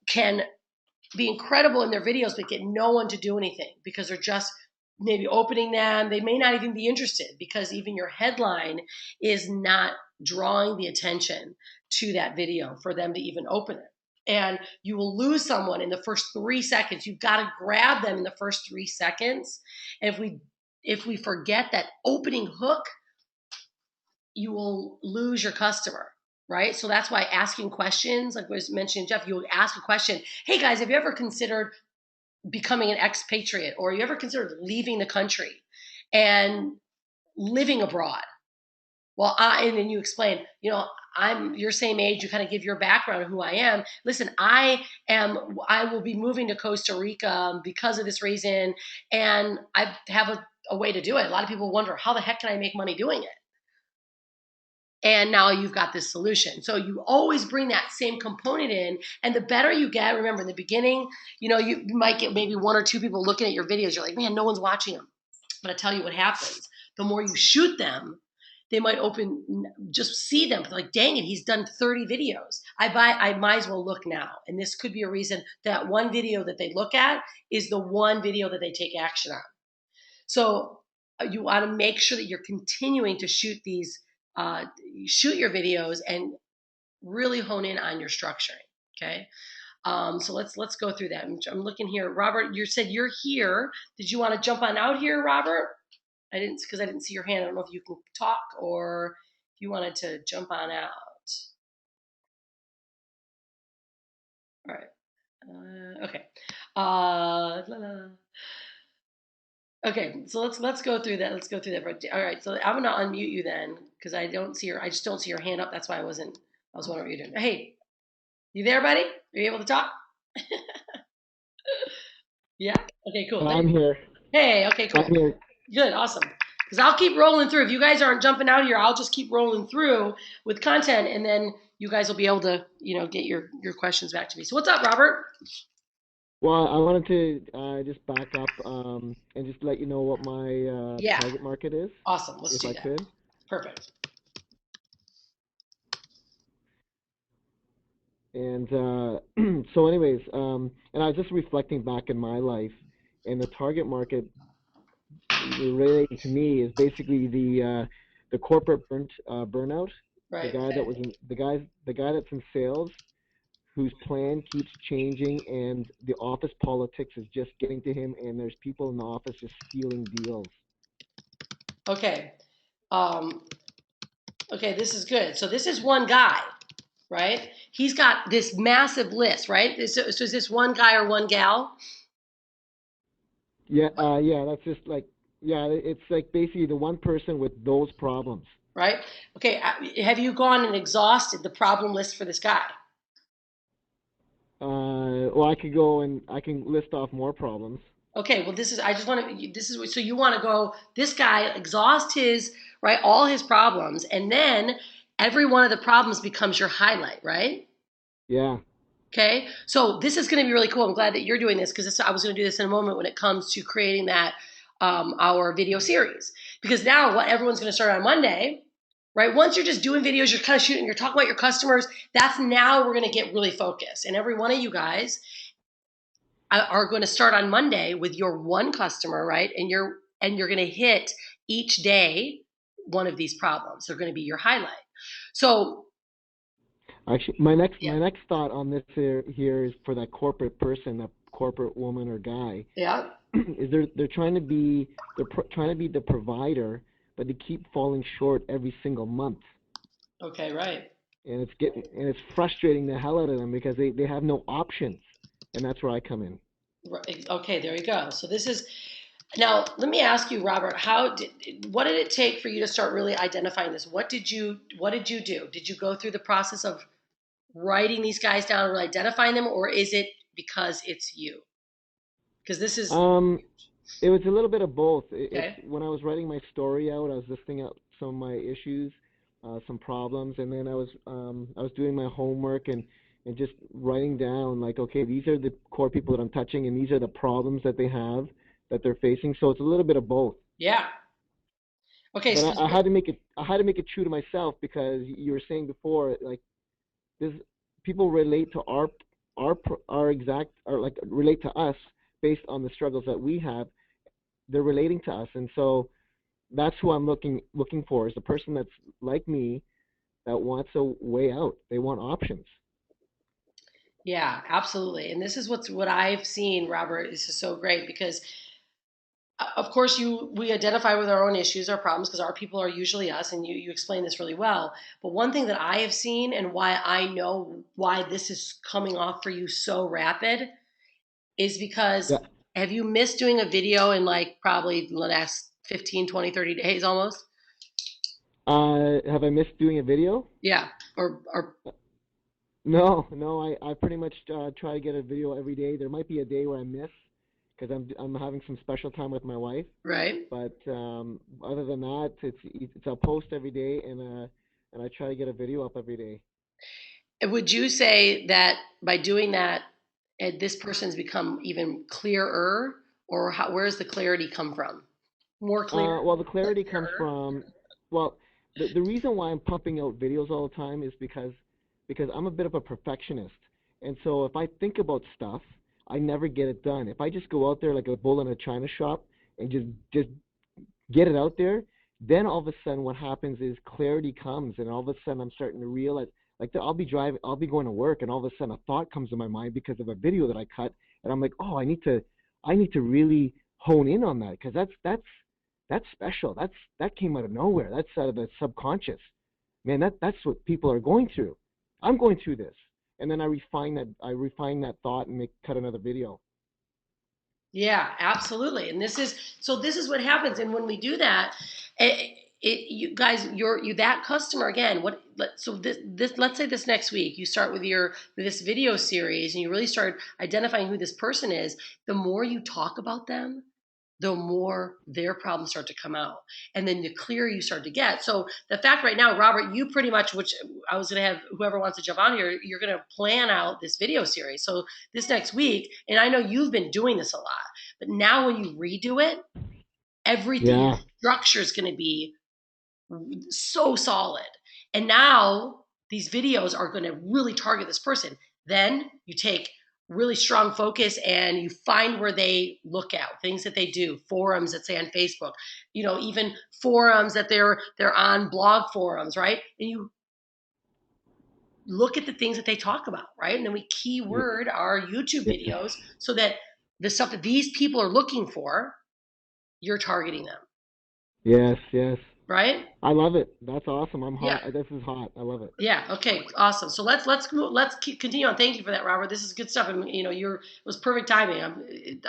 can be incredible in their videos, but get no one to do anything because they're just maybe opening them. They may not even be interested because even your headline is not drawing the attention to that video for them to even open it. And you will lose someone in the first 3 seconds. You've got to grab them in the first 3 seconds. And if we forget that opening hook, you will lose your customer, right? So that's why asking questions, like was mentioned, Jeff, you'll ask a question. Hey guys, have you ever considered becoming an expatriate, or you ever considered leaving the country and living abroad? Well, and then you explain, I'm your same age. You kind of give your background of who I am. Listen, I will be moving to Costa Rica because of this reason, and I have a way to do it. A lot of people wonder, how the heck can I make money doing it? And now you've got this solution. So you always bring that same component in, and the better you get, remember in the beginning, you might get maybe 1 or 2 people looking at your videos. You're like, man, no one's watching them. But I tell you what happens. The more you shoot them, they might just see them. Like, dang it, he's done 30 videos. I might as well look now. And this could be a reason that one video that they look at is the one video that they take action on. So you want to make sure that you're continuing to shoot your videos and really hone in on your structuring. Okay. So let's go through that. I'm looking here. Robert, you said you're here. Did you want to jump on out here, Robert? I didn't see your hand. I don't know if you can talk or if you wanted to jump on out. All right. Okay. Okay. So let's go through that. Let's go through that. All right. So I'm gonna unmute you then because I just don't see your hand up. That's why I was wondering what you're doing. Hey, you there, buddy? Are you able to talk? Yeah. Okay. Cool. I'm here. Hey. Okay. Cool. I'm here. Good, awesome. Because I'll keep rolling through. If you guys aren't jumping out here, I'll just keep rolling through with content, and then you guys will be able to, get your questions back to me. So what's up, Robert? Well, I wanted to just back up and just let you know what my target market is. Awesome. Let's do that. If I could. Perfect. And so anyways, and I was just reflecting back in my life, and the target market related to me is basically the corporate burnout. Right. The guy that's in sales, whose plan keeps changing, and the office politics is just getting to him, and there's people in the office just stealing deals. Okay. Okay, this is good. So this is one guy, right? He's got this massive list, right? So is this one guy or one gal? Yeah, yeah, that's just like, yeah, it's like basically the one person with those problems. Right? Okay, have you gone and exhausted the problem list for this guy? Well, I could go and I can list off more problems. Okay, well, I just want to, so you want to go, this guy exhaust his, right, all his problems, and then every one of the problems becomes your highlight, right? Yeah. Okay, so this is going to be really cool. I'm glad that you're doing this because I was going to do this in a moment when it comes to creating that our video series. Because now what everyone's going to start on Monday, right? Once you're just doing videos, you're kind of shooting, you're talking about your customers. That's now we're going to get really focused, and every one of you guys are going to start on Monday with your one customer, right? And you're going to hit each day one of these problems. They're going to be your highlight. So Actually, my next thought on this here is for that corporate person, that corporate woman or guy, yeah. is they're trying to be trying to be the provider, but they keep falling short every single month. Okay, right. And it's frustrating the hell out of them because they have no options, and that's where I come in. Okay, there you go. So this is now. Let me ask you, Robert. What did it take for you to start really identifying this? What did you do? Did you go through the process of writing these guys down and really identifying them, or is it because it's you? Because this is It was a little bit of both. okay. When I was writing my story out, I was listing out some of my issues, some problems, and then I was doing my homework and just writing down like, okay, these are the core people that I'm touching, and these are the problems that they have that they're facing. So it's a little bit of both. Yeah. Okay. But So I had to make it. I had to make it true to myself because you were saying before, like this, people relate to our exact or like relate to us based on the struggles that we have. They're relating to us, and so that's who I'm looking for is the person that's like me that wants a way out. They want options. yeah, absolutely. And this is what I've seen, Robert. This is so great because of course we identify with our own issues, our problems, because our people are usually us, and you explain this really well. But one thing that I have seen and why I know why this is coming off for you so rapid is because Yeah. have you missed doing a video in like probably the last 15, 20, 30 days almost? Have I missed doing a video? Yeah. Or No, no. I pretty much try to get a video every day. There might be a day where I miss because I'm having some special time with my wife. right. But other than that, it's a post every day, and I try to get a video up every day. Would you say that by doing that, this person's become even clearer, or where does the clarity come from? More clear? Well, the clarity comes Clearer? from, well, the reason why I'm pumping out videos all the time is because I'm a bit of a perfectionist, and so if I think about stuff, I never get it done. If I just go out there like a bull in a china shop and just get it out there, then all of a sudden what happens is clarity comes, and all of a sudden I'm starting to realize, like I'll be going to work, and all of a sudden a thought comes to my mind because of a video that I cut, and I'm like, oh, I need to really hone in on that because that's special. That came out of nowhere. That's out of the subconscious. Man, that's what people are going through. I'm going through this, and then I refine that thought and cut another video. Yeah, absolutely. And this is what happens. And when we do that, you guys, you that customer again. So this let's say this next week you start with this video series and you really start identifying who this person is. The more you talk about them, the more their problems start to come out. And then the clearer you start to get. So the fact right now, Robert, you pretty much, which I was going to have whoever wants to jump on here, you're going to plan out this video series. So this next week, and I know you've been doing this a lot, but now when you redo it, everything, Yeah. structure is going to be so solid. And now these videos are going to really target this person. Then you take really strong focus and you find where they look at things that they do, forums that say on Facebook, even forums that they're on, blog forums, right? And you look at the things that they talk about, right? And then we keyword our YouTube videos so that the stuff that these people are looking for, you're targeting them. Yes, yes. right? I love it. That's awesome. I'm hot. Yeah. This is hot. I love it. Yeah. Okay. Awesome. So let's continue on. Thank you for that, Robert. This is good stuff. And it was perfect timing.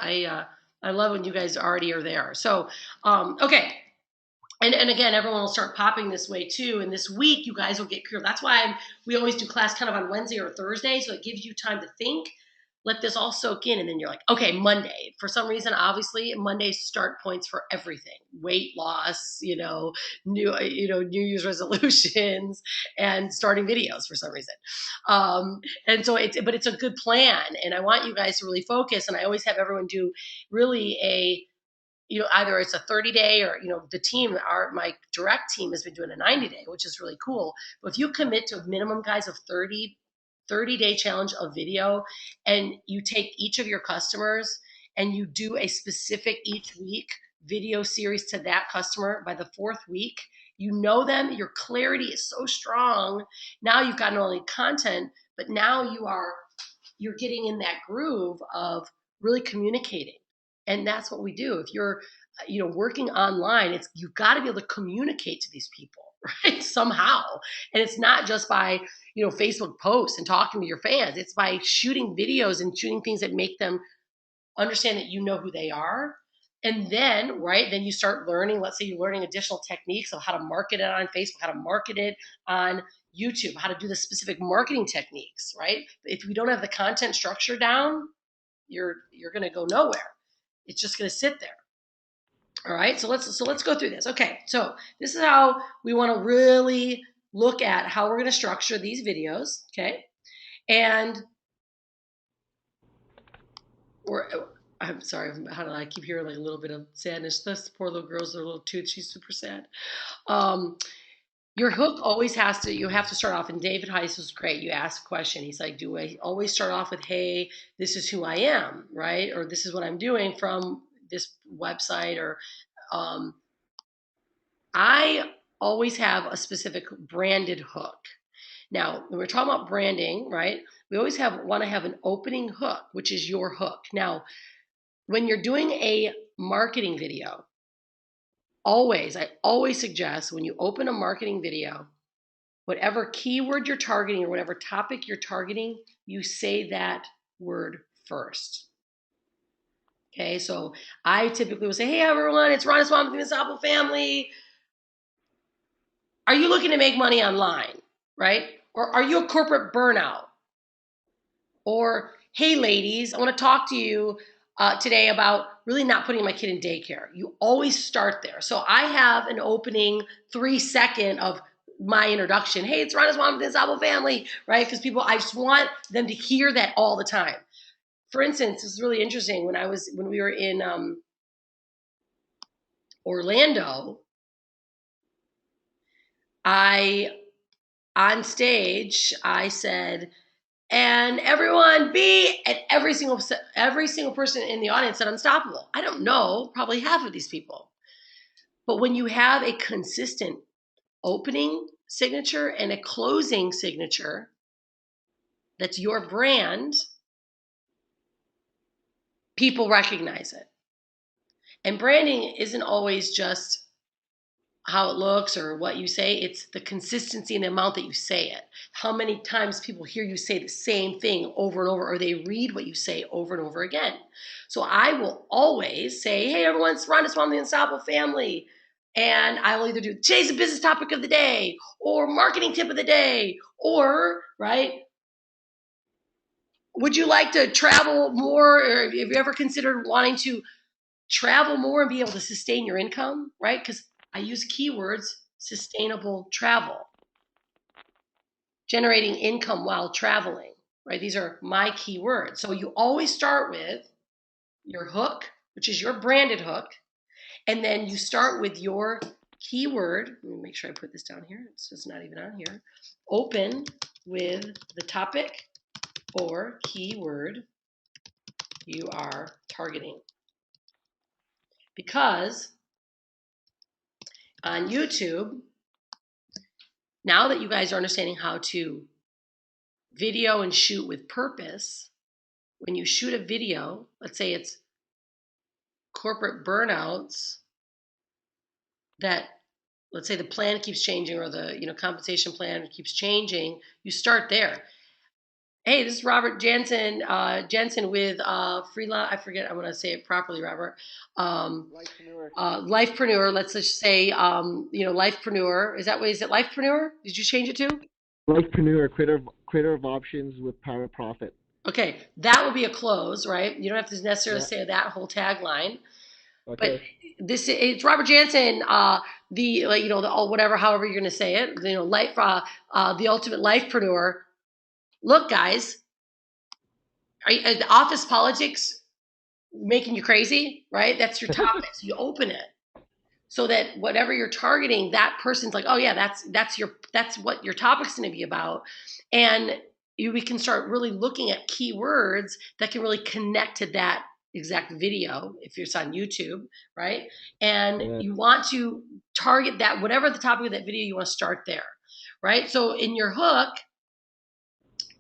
I love when you guys already are there. So, okay. And again, everyone will start popping this way too. And this week, you guys will get clear. That's why we always do class kind of on Wednesday or Thursday, so it gives you time to think. Let this all soak in, and then you're like, okay, Monday. For some reason, obviously, Monday's start points for everything: weight loss, New Year's resolutions, and starting videos for some reason. And so it's a good plan, and I want you guys to really focus. And I always have everyone do really either it's a 30-day or, the team, my direct team has been doing a 90-day, which is really cool. But if you commit to a minimum, guys, of 30-day challenge of video, and you take each of your customers and you do a specific each week video series to that customer, by the 4th week, you know them, your clarity is so strong. Now you've got not only content, but now you're getting in that groove of really communicating. And that's what we do. If you're, working online, you've got to be able to communicate to these people, right? Somehow. And it's not just by, Facebook posts and talking to your fans. It's by shooting videos and shooting things that make them understand that you know who they are. And then, right, then you start learning, let's say you're learning additional techniques of how to market it on Facebook, how to market it on YouTube, how to do the specific marketing techniques, right? If we don't have the content structure down, you're going to go nowhere. It's just going to sit there. All right, so let's go through this. Okay, so this is how we want to really look at how we're going to structure these videos. Okay, and I'm sorry, how do I keep hearing like a little bit of sadness? This poor little girl's a little tooth. She's super sad. Your hook always you have to start off, and David Heiss was great. You asked a question. He's like, do I always start off with, hey, this is who I am, right? Or this is what I'm doing from this website, or I always have a specific branded hook. Now, when we're talking about branding, right, we always want to have an opening hook, which is your hook. Now, when you're doing a marketing video, I always suggest when you open a marketing video, whatever keyword you're targeting or whatever topic you're targeting, you say that word first. Okay, so I typically will say, hey everyone, it's Ron Swan with the Misapple family. Are you looking to make money online, right? Or are you a corporate burnout? Or, hey ladies, I want to talk to you today about really not putting my kid in daycare. You always start there. So I have an opening 3-second of my introduction. Hey, it's Ron Swan with the Misapple family, right? Because I just want them to hear that all the time. For instance, this is really interesting. When we were in Orlando, on stage, I said, and everyone and every single person in the audience said unstoppable. I don't know, probably half of these people. But when you have a consistent opening signature and a closing signature, that's your brand, people recognize it. And branding isn't always just how it looks or what you say. It's the consistency and the amount that you say it. How many times people hear you say the same thing over and over, or they read what you say over and over again. So I will always say, hey everyone, it's Ron Swan, the Unstoppable family. And I will either do today's business topic of the day, or marketing tip of the day, or, right, would you like to travel more, or have you ever considered wanting to travel more and be able to sustain your income, right? Because I use keywords: sustainable travel, generating income while traveling, right? These are my keywords. So you always start with your hook, which is your branded hook, and then you start with your keyword. Let me make sure I put this down here. It's not even on here. Open with the topic or keyword you are targeting. Because on YouTube, now that you guys are understanding how to video and shoot with purpose, when you shoot a video, let's say it's corporate burnouts that, let's say the plan keeps changing, or the compensation plan keeps changing, you start there. Hey, this is Robert Jensen with Freelance. I forget. I want to say it properly, Robert. Lifepreneur. Let's just say, Lifepreneur. Is it Lifepreneur? Did you change it to? Lifepreneur, creator of options with power of profit. Okay, that will be a close, right? You don't have to necessarily say that whole tagline. Okay. But it's Robert Jansen, whatever, however you're going to say it, the ultimate lifepreneur. Look, guys, the office politics making you crazy, right? That's your topic. So you open it so that whatever you're targeting, that person's like, oh yeah, that's what your topic's going to be about, and we can start really looking at keywords that can really connect to that exact video if it's on YouTube, right? And you want to target that, whatever the topic of that video, you want to start there, right? So in your hook,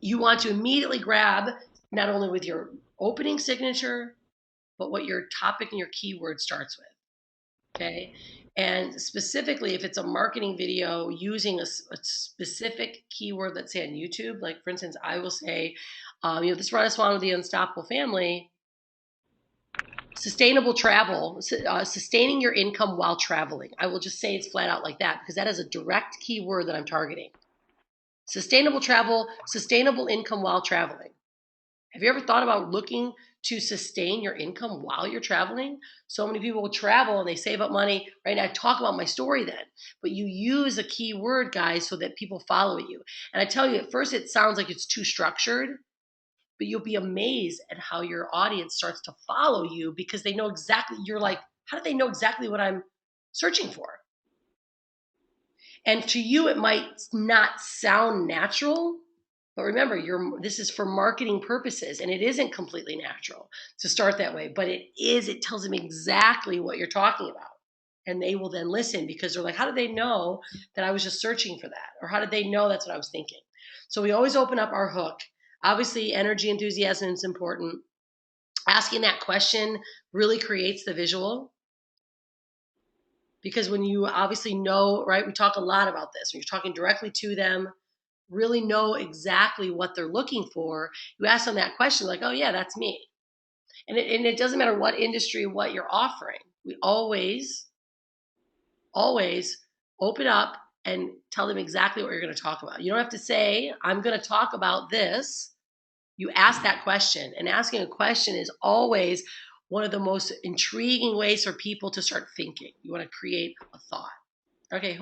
you want to immediately grab not only with your opening signature, but what your topic and your keyword starts with. Okay. And specifically, if it's a marketing video using a specific keyword, let's say on YouTube, like for instance, I will say, this Rana Swan with the Unstoppable Family, sustainable travel, sustaining your income while traveling. I will just say it's flat out like that because that is a direct keyword that I'm targeting. Sustainable travel, sustainable income while traveling. Have you ever thought about looking to sustain your income while you're traveling? So many people will travel and they save up money, right? And I talk about my story then, but you use a keyword, guys, so that people follow you. And I tell you, at first it sounds like it's too structured, but you'll be amazed at how your audience starts to follow you because they know exactly, you're like, how do they know exactly what I'm searching for? And to you, it might not sound natural, but remember, this is for marketing purposes, and it isn't completely natural to start that way, but it tells them exactly what you're talking about. And they will then listen because they're like, how did they know that I was just searching for that? Or how did they know that's what I was thinking? So we always open up our hook. Obviously, energy, enthusiasm is important. Asking that question really creates the visual. Because when you obviously know, right, we talk a lot about this. When you're talking directly to them, really know exactly what they're looking for, you ask them that question like, oh yeah, that's me. And it doesn't matter what industry, what you're offering. We always open up and tell them exactly what you're going to talk about. You don't have to say, I'm going to talk about this. You ask that question, and asking a question is always one of the most intriguing ways for people to start thinking. You want to create a thought. Okay,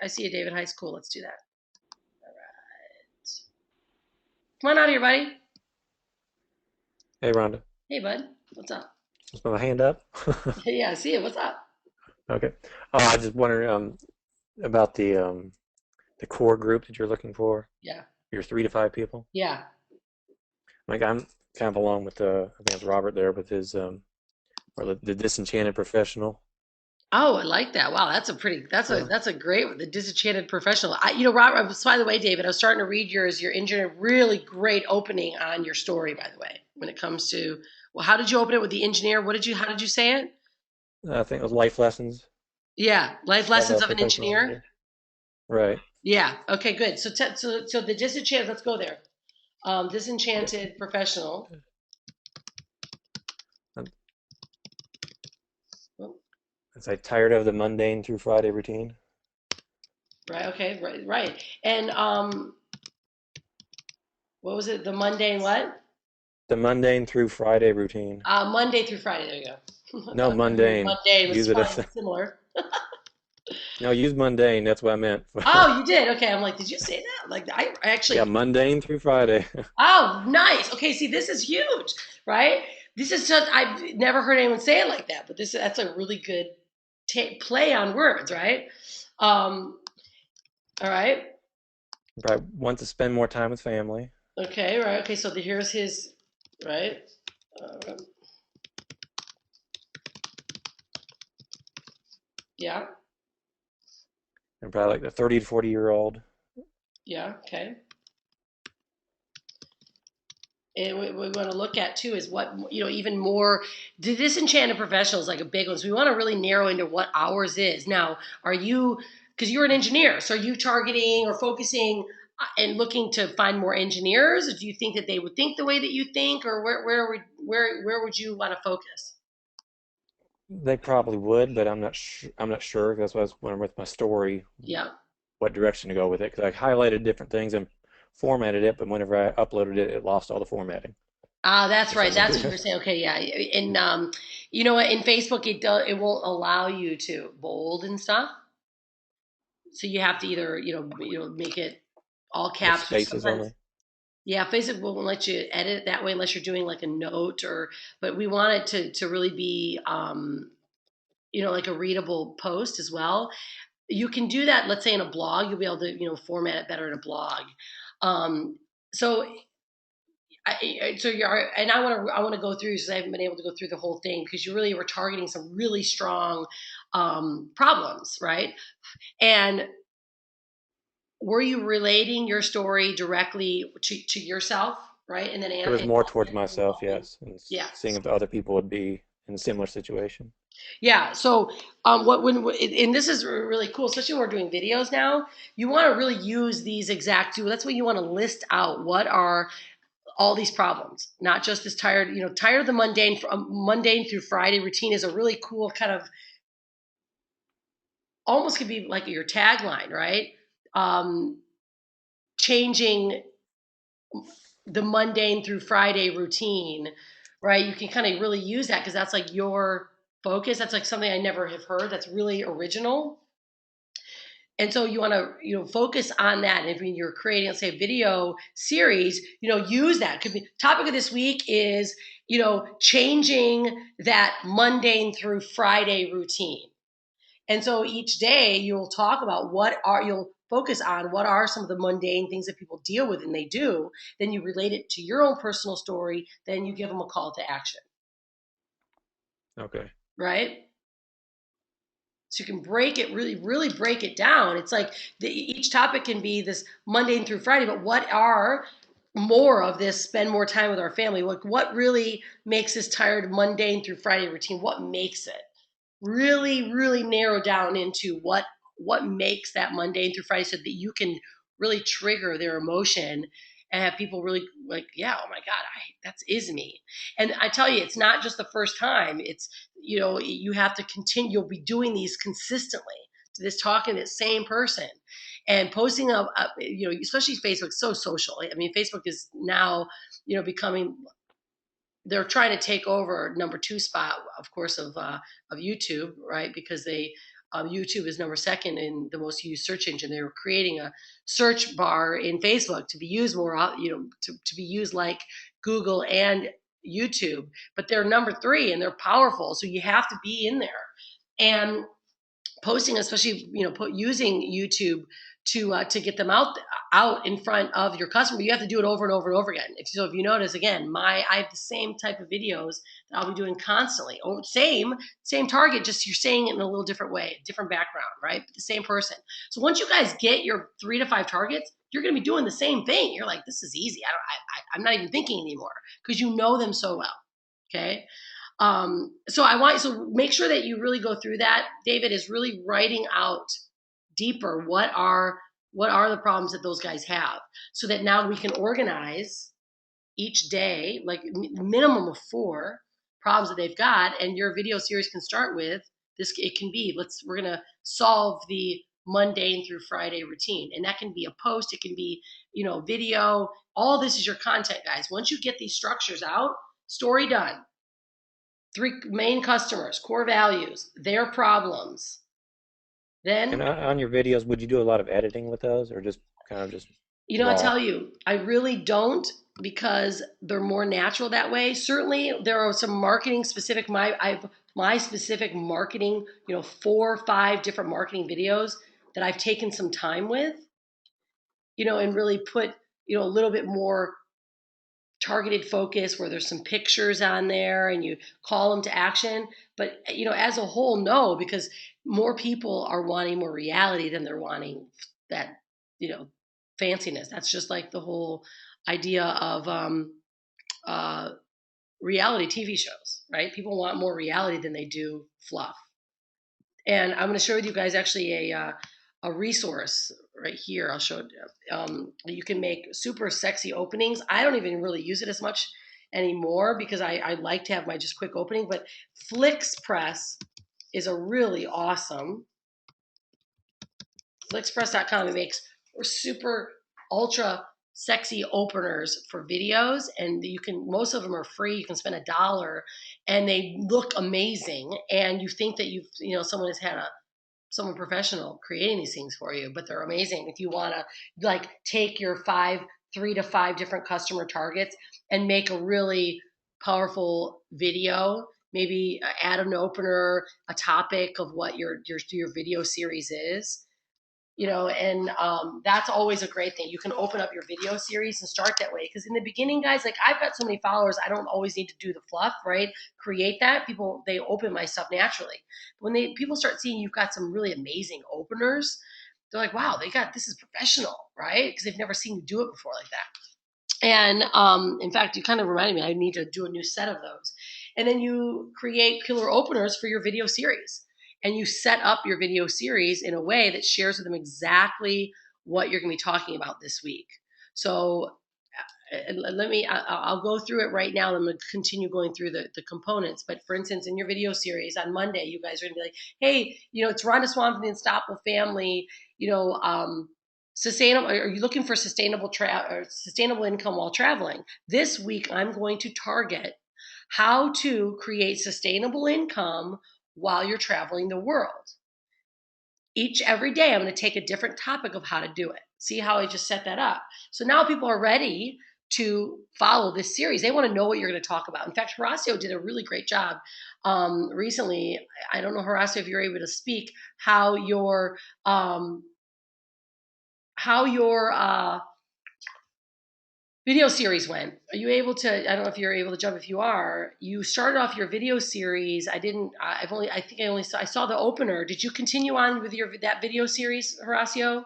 I see you, David High School. Let's do that. Come on out here, buddy. Hey, Rhonda. Hey, bud. What's up? Just put my hand up. Yeah, I see it. What's up? Okay. I just wondering about the core group that you're looking for. Yeah. Your 3 to 5 people. Yeah. Like I'm kind of along with I think it's Robert there with his or the disenchanted professional. Oh, I like that. Wow, that's a great one. The disenchanted professional. Robert, by the way, David, I was starting to read yours. Your engineer, really great opening on your story, by the way, when it comes to, well, how did you open it with the engineer? How did you say it? I think it was life lessons. Yeah, life lessons of an engineer. Right. Yeah. Okay, good. So the disenchanted, let's go there. Disenchanted professional. It's like tired of the mundane through Friday routine. Right. Okay. Right. And what was it? The mundane what? The mundane through Friday routine. Monday through Friday. There you go. No, mundane. Mundane was use it as similar. No, use mundane. That's what I meant. Oh, you did? Okay. I'm like, did you say that? Like, I actually. Yeah, mundane through Friday. Oh, nice. Okay. See, this is huge, right? This is just, I've never heard anyone say it like that, but that's a really good play on words, right? All right. Right. Want to spend more time with family. Okay. Right. Okay. So here's his, right? Yeah. And probably like the 30 to 40-year-old. Yeah. Okay. we want to look at too is what, even more, the disenchanted professionals, like a big one. So we want to really narrow into what ours is. Now, are you, because you're an engineer, so are you targeting or focusing and looking to find more engineers? Or do you think that they would think the way that you think, or where would you want to focus? They probably would, but I'm not sure. That's why I was wondering with my story, Yeah. what direction to go with it. Because I highlighted different things and formatted it, but whenever I uploaded it, it lost all the formatting Ah, that's for right. some That's what reason. you were saying. Okay, yeah. And you know what? In Facebook, it won't allow you to bold and stuff. So you have to either make it all With caps, or spaces sometimes. only. Yeah, Facebook won't let you edit it that way unless you're doing like a note, but we want it to really be like a readable post as well. You can do that, let's say in a blog, you'll be able to format it better in a blog. Um, so and I want to go through, because I haven't been able to go through the whole thing, because you really were targeting some really strong problems, right? And were you relating your story directly to yourself, right? And then It was more towards myself, involving. yes, and Yeah. seeing if the other people would be in a similar situation. Yeah. So, and this is really cool, especially when we're doing videos now. You want to really use these exact two. That's what you want to list out. What are all these problems? Not just this tired of the mundane through Friday routine is a really cool kind of, almost could be like your tagline, right? Changing the mundane through Friday routine, right? You can kind of really use that, because that's like your focus. That's like something I never have heard. That's really original. And so you want to, focus on that. And if you're creating, let's say, a video series, use that. Could be topic of this week is, changing that mundane through Friday routine. And so each day you'll talk about you'll focus on what are some of the mundane things that people deal with and they do. Then you relate it to your own personal story. Then you give them a call to action, Okay. right? So you can break it, really, really break it down. It's like each topic can be this Monday through Friday, but what are more of this? Spend more time with our family. What really makes this tired mundane through Friday routine? What makes it? Really, really narrow down into what makes that mundane through Friday, so that you can really trigger their emotion and have people really like, yeah, oh my God, that is me. And I tell you, it's not just the first time. It's, you have to continue. You'll be doing these consistently, to this, talking to the same person and posting up, especially Facebook, so social. I mean, Facebook is now, becoming, they're trying to take over number 2 spot, of course, of YouTube, right? Because YouTube is number 2nd in the most used search engine. They were creating a search bar in Facebook to be used more, to be used like Google and YouTube. But they're number 3 and they're powerful, so you have to be in there. And posting, especially using YouTube to get them out in front of your customer. You have to do it over and over and over again. If you notice, again, I have the same type of videos that I'll be doing constantly. Oh, same target, just you're saying it in a little different way, different background, right? But the same person. So once you guys get your 3 to 5 targets, you're going to be doing the same thing. You're like, this is easy. I'm not even thinking anymore, because you know them so well. Okay. So make sure that you really go through that. David is really writing out deeper what are the problems that those guys have, so that now we can organize each day, like minimum of 4 problems that they've got, and your video series can start with this. It can be, we're gonna solve the mundane through Friday routine, and that can be a post, it can be video. All this is your content, guys. Once you get these structures out, story done. 3 main customers, core values, their problems. And Then, on your videos, would you do a lot of editing with those, or just kind of just I raw? tell you, I really don't, because they're more natural that way. Certainly, there are some marketing specific. My specific marketing, 4 or 5 different marketing videos that I've taken some time with, and really put, a little bit more targeted focus, where there's some pictures on there and you call them to action. But as a whole, no, because more people are wanting more reality than they're wanting that fanciness. That's just like the whole idea of reality TV shows, right? People want more reality than they do fluff. And I'm going to share with you guys actually a resource right here. I'll show it. That you can make super sexy openings. I don't even really use it as much anymore because I like to have my just quick opening. But FlixPress is a really awesome. FlixPress.com. It makes super ultra sexy openers for videos, and most of them are free. You can spend $1 and they look amazing, and you think that someone has had someone professional creating these things for you, but they're amazing. If you want to like take your 3 to 5 different customer targets and make a really powerful video, maybe add an opener, a topic of what your video series is, and that's always a great thing. You can open up your video series and start that way. Because in the beginning, guys, like I've got so many followers, I don't always need to do the fluff, right? Create that. People, they open my stuff naturally. But when people start seeing you've got some really amazing openers, they're like, wow, this is professional, right? Because they've never seen you do it before like that. And in fact, you kind of reminded me, I need to do a new set of those. And then you create killer openers for your video series. And you set up your video series in a way that shares with them exactly what you're going to be talking about this week. So I'll go through it right now. I'm going to continue going through the components. But for instance, in your video series on Monday, you guys are going to be like, hey, it's Rhonda Swan from the Unstoppable Family, sustainable. Are you looking for sustainable income while traveling? This week, I'm going to target how to create sustainable income while you're traveling the world. Every day, I'm going to take a different topic of how to do it. See how I just set that up? So now people are ready to follow this series. They want to know what you're going to talk about. In fact, Horacio did a really great job recently. I don't know, Horacio, if you're able to speak how your video series went. Are you able to, I don't know if you're able to jump. If you are, you started off your video series. I saw the opener. Did you continue on with that video series, Horacio?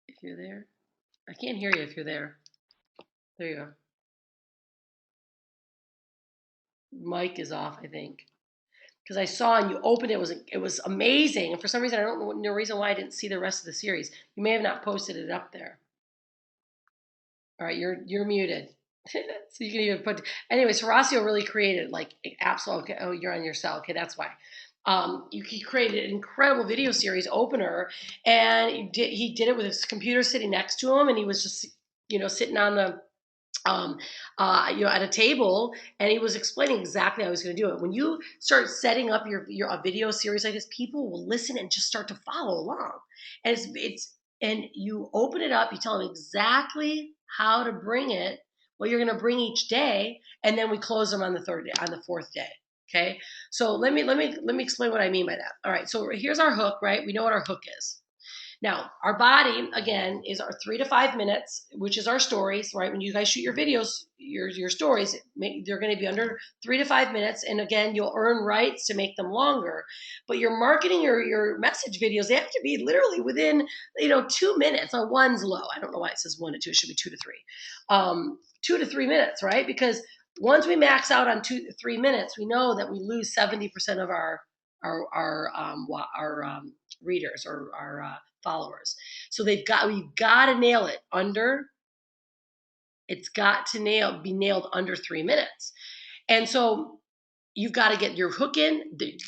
If you're there. I can't hear you if you're there. There you go. Mic is off, I think. Because I saw and you opened it, it was amazing. And for some reason, I don't know no reason why I didn't see the rest of the series. You may have not posted it up there. All right, you're muted. So you can even put. Anyways, Horacio really created absolutely. Okay, oh, you're on your cell. Okay, that's why. He created an incredible video series opener, and he did it with his computer sitting next to him, and he was just sitting on the at a table, and he was explaining exactly how he was going to do it. When you start setting up your a video series like this, people will listen and just start to follow along. And and you open it up, you tell them exactly how to bring it, what you're going to bring each day, and then we close them on the 4th day. Okay, so let me explain what I mean by that. All right, so here's our hook, right? We know what our hook is. Now, our body, again, is our 3 to 5 minutes, which is our stories, right? When you guys shoot your videos, your stories, they're going to be under 3 to 5 minutes. And again, you'll earn rights to make them longer. But your marketing, your message videos, they have to be literally within, 2 minutes. Now, one's low. I don't know why it says 1 to 2. It should be 2 to 3. 2 to 3 minutes, right? Because once we max out on 2 to 3 minutes, we know that we lose 70% of our readers or our followers. So we've got to nail it under. It's got to be nailed under 3 minutes. And so you've got to get your hook in,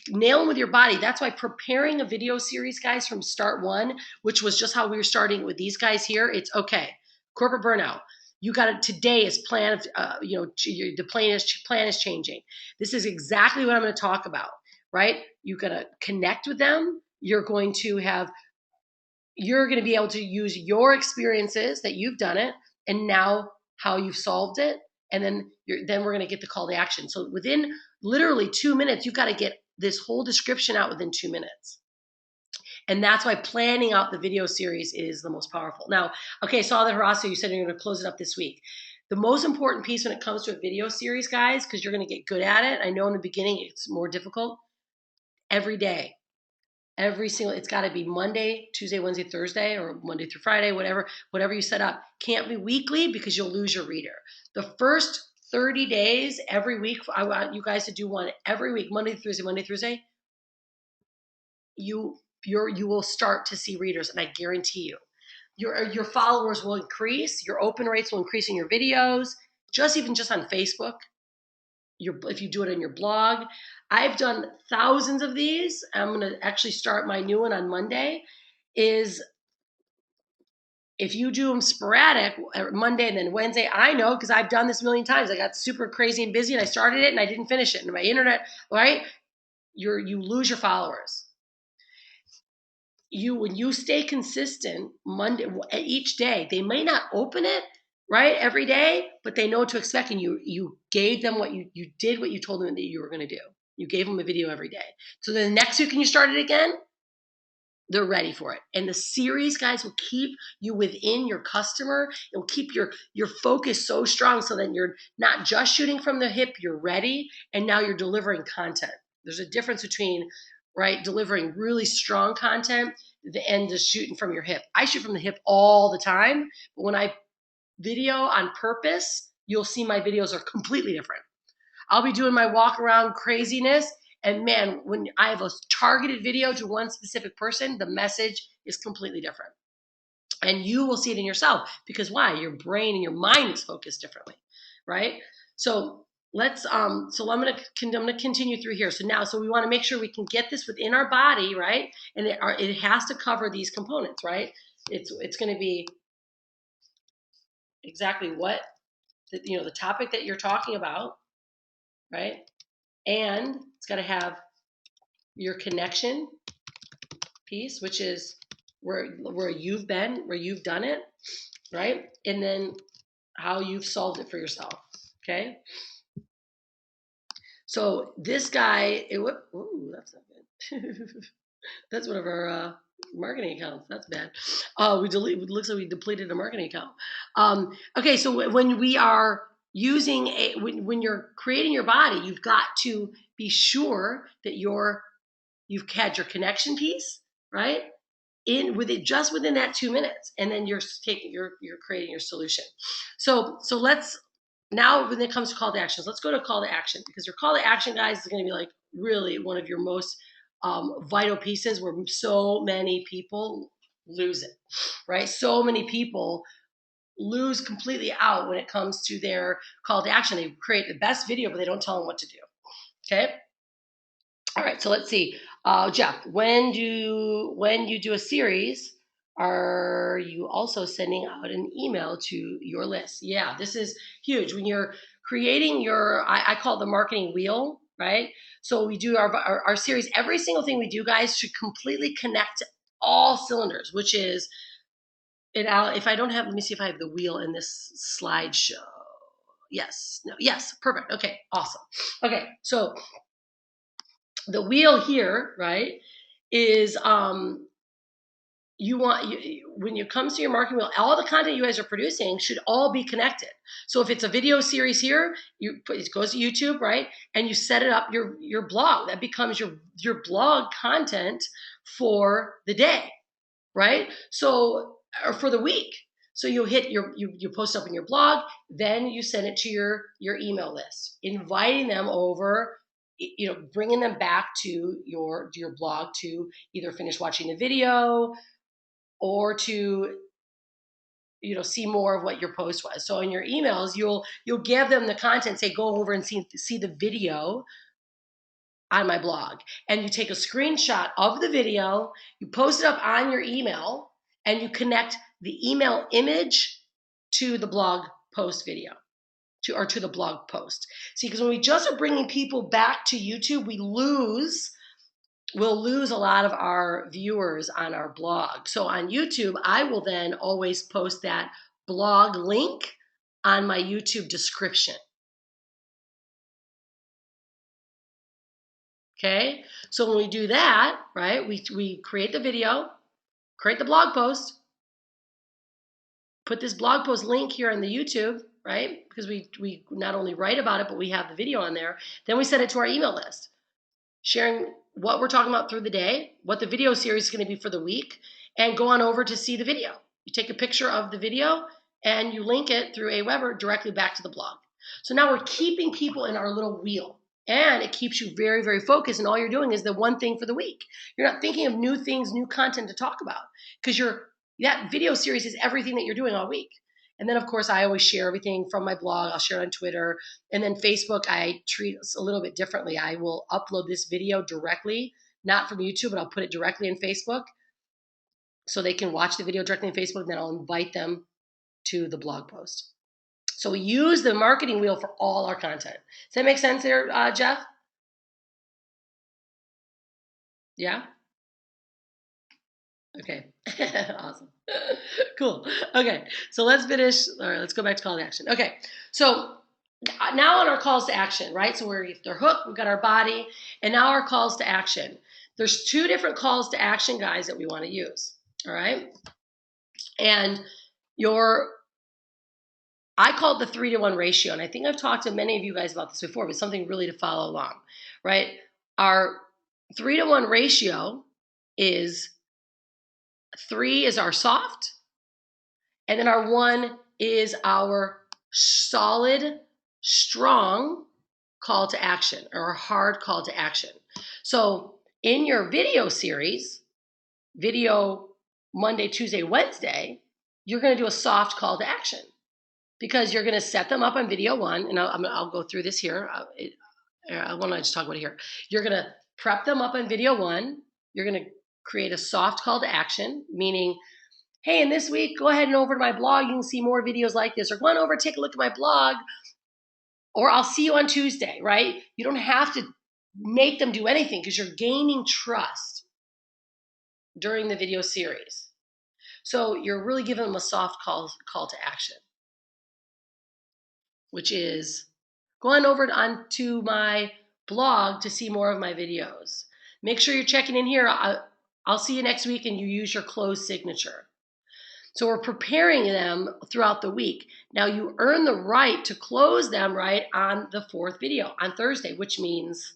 nail them with your body. That's why preparing a video series, guys, from start one, which was just how we were starting with these guys here. It's okay. Corporate burnout. You got to, today is plan, the plan is changing. This is exactly what I'm going to talk about, right? You got to connect with them. You're going to be able to use your experiences that you've done it and now how you've solved it. And then we're going to get the call to action. So within literally 2 minutes, you've got to get this whole description out within 2 minutes. And that's why planning out the video series is the most powerful. Now, okay, saw that, Horacio, you said you're going to close it up this week. The most important piece when it comes to a video series, guys, because you're going to get good at it. I know in the beginning it's more difficult. Every day, Every single, it's got to be Monday, Tuesday, Wednesday, Thursday, or Monday through Friday, whatever you set up. Can't be weekly because you'll lose your reader. The first 30 days every week, I want you guys to do one every week, Monday, Thursday. You will start to see readers, and I guarantee you, your followers will increase, your open rates will increase in your videos, even just on Facebook. If you do it on your blog. I've done thousands of these. I'm going to actually start my new one on Monday. Is if you do them sporadic, Monday and then Wednesday, I know because I've done this a million times. I got super crazy and busy and I started it and I didn't finish it. And my internet, right? You lose your followers. When you stay consistent Monday each day, they may not open it right every day, but they know what to expect, and you gave them you did what you told them that you were going to do. You gave them a video every day. So then the next week when you start it again, they're ready for it. And the series, guys, will keep you within your customer. It will keep your focus so strong so that you're not just shooting from the hip, you're ready, and now you're delivering content. There's a difference between delivering really strong content and just shooting from your hip. I shoot from the hip all the time, but when I video on purpose, you'll see my videos are completely different. I'll be doing my walk around craziness, and man, when I have a targeted video to one specific person, the message is completely different. And you will see it in yourself because why? Your brain and your mind is focused differently, right? So let's I'm going to continue through here. So we want to make sure we can get this within our body, right? And it has to cover these components, right? It's going to be exactly what the topic that you're talking about, right? And it's got to have your connection piece, which is where you've been, where you've done it, right? And then how you've solved it for yourself, okay? So this guy, that's not good. That's one of our marketing accounts. That's bad. It looks like we depleted a marketing account. Okay, so when we are when you're creating your body, you've got to be sure that you've had your connection piece, right? Within that 2 minutes, and then you're creating your solution. So let's now, when it comes to call to actions, let's go to call to action, because your call to action, guys, is going to be like really one of your most vital pieces where so many people lose it, right? So many people lose completely out when it comes to their call to action. They create the best video, but they don't tell them what to do. Okay. All right. So let's see. Jeff, when you do a series, are you also sending out an email to your list? Yeah, this is huge. When you're creating I call it the marketing wheel, right? So we do our series. Every single thing we do, guys, should completely connect to all cylinders, which is if I don't have, let me see if I have the wheel in this slideshow. Yes. No. Yes. Perfect. Okay. Awesome. Okay. So the wheel here, right, is when it comes to your marketing wheel, all the content you guys are producing should all be connected. So if it's a video series here, it goes to YouTube, right? And you set it up your blog. That becomes your blog content for the day, right? So, or for the week. So you post up in your blog, then you send it to your email list, inviting them over, bringing them back to your blog to either finish watching the video or to see more of what your post was. So in your emails, you'll give them the content, say go over and see the video on my blog, and you take a screenshot of the video, you post it up on your email, and you connect the email image to the blog post video, to the blog post. See, because when we just are bringing people back to YouTube, we'll lose a lot of our viewers on our blog. So on YouTube, I will then always post that blog link on my YouTube description. Okay, so when we do that, right, we create the video, create the blog post, put this blog post link here on the YouTube, right, because we not only write about it, but we have the video on there. Then we send it to our email list. sharing what we're talking about through the day, what the video series is going to be for the week, and go on over to see the video. You take a picture of the video and you link it through Aweber directly back to the blog. So now we're keeping people in our little wheel, and it keeps you very, very focused, and all you're doing is the one thing for the week. You're not thinking of new things, new content to talk about, because that video series is everything that you're doing all week. And then, of course, I always share everything from my blog. I'll share it on Twitter. And then Facebook, I treat a little bit differently. I will upload this video directly, not from YouTube, but I'll put it directly in Facebook so they can watch the video directly in Facebook. And then I'll invite them to the blog post. So we use the marketing wheel for all our content. Does that make sense there, Jeff? Yeah? Okay. Awesome. Cool. Okay. So let's finish. All right, let's go back to call to action. Okay. So now on our calls to action, right? So they're hooked, we've got our body, and now our calls to action. There's 2 different calls to action, guys, that we want to use. All right. And I call it the 3-to-1 ratio. And I think I've talked to many of you guys about this before, but something really to follow along, right? Our 3-to-1 ratio is 3 is our soft, and then our 1 is our solid, strong call to action, or a hard call to action. So in your video series, video Monday, Tuesday, Wednesday, you're going to do a soft call to action, because you're going to set them up on video 1, and I'll go through this here. I want to just talk about it here. You're going to prep them up on video 1. You're going to create a soft call to action, meaning, hey, in this week, go ahead and over to my blog. You can see more videos like this, or go on over, take a look at my blog, or I'll see you on Tuesday, right? You don't have to make them do anything, because you're gaining trust during the video series. So you're really giving them a soft call to action, which is go on over onto my blog to see more of my videos. Make sure you're checking in here. I'll see you next week, and you use your closed signature. So we're preparing them throughout the week. Now you earn the right to close them right on the 4th video on Thursday, which means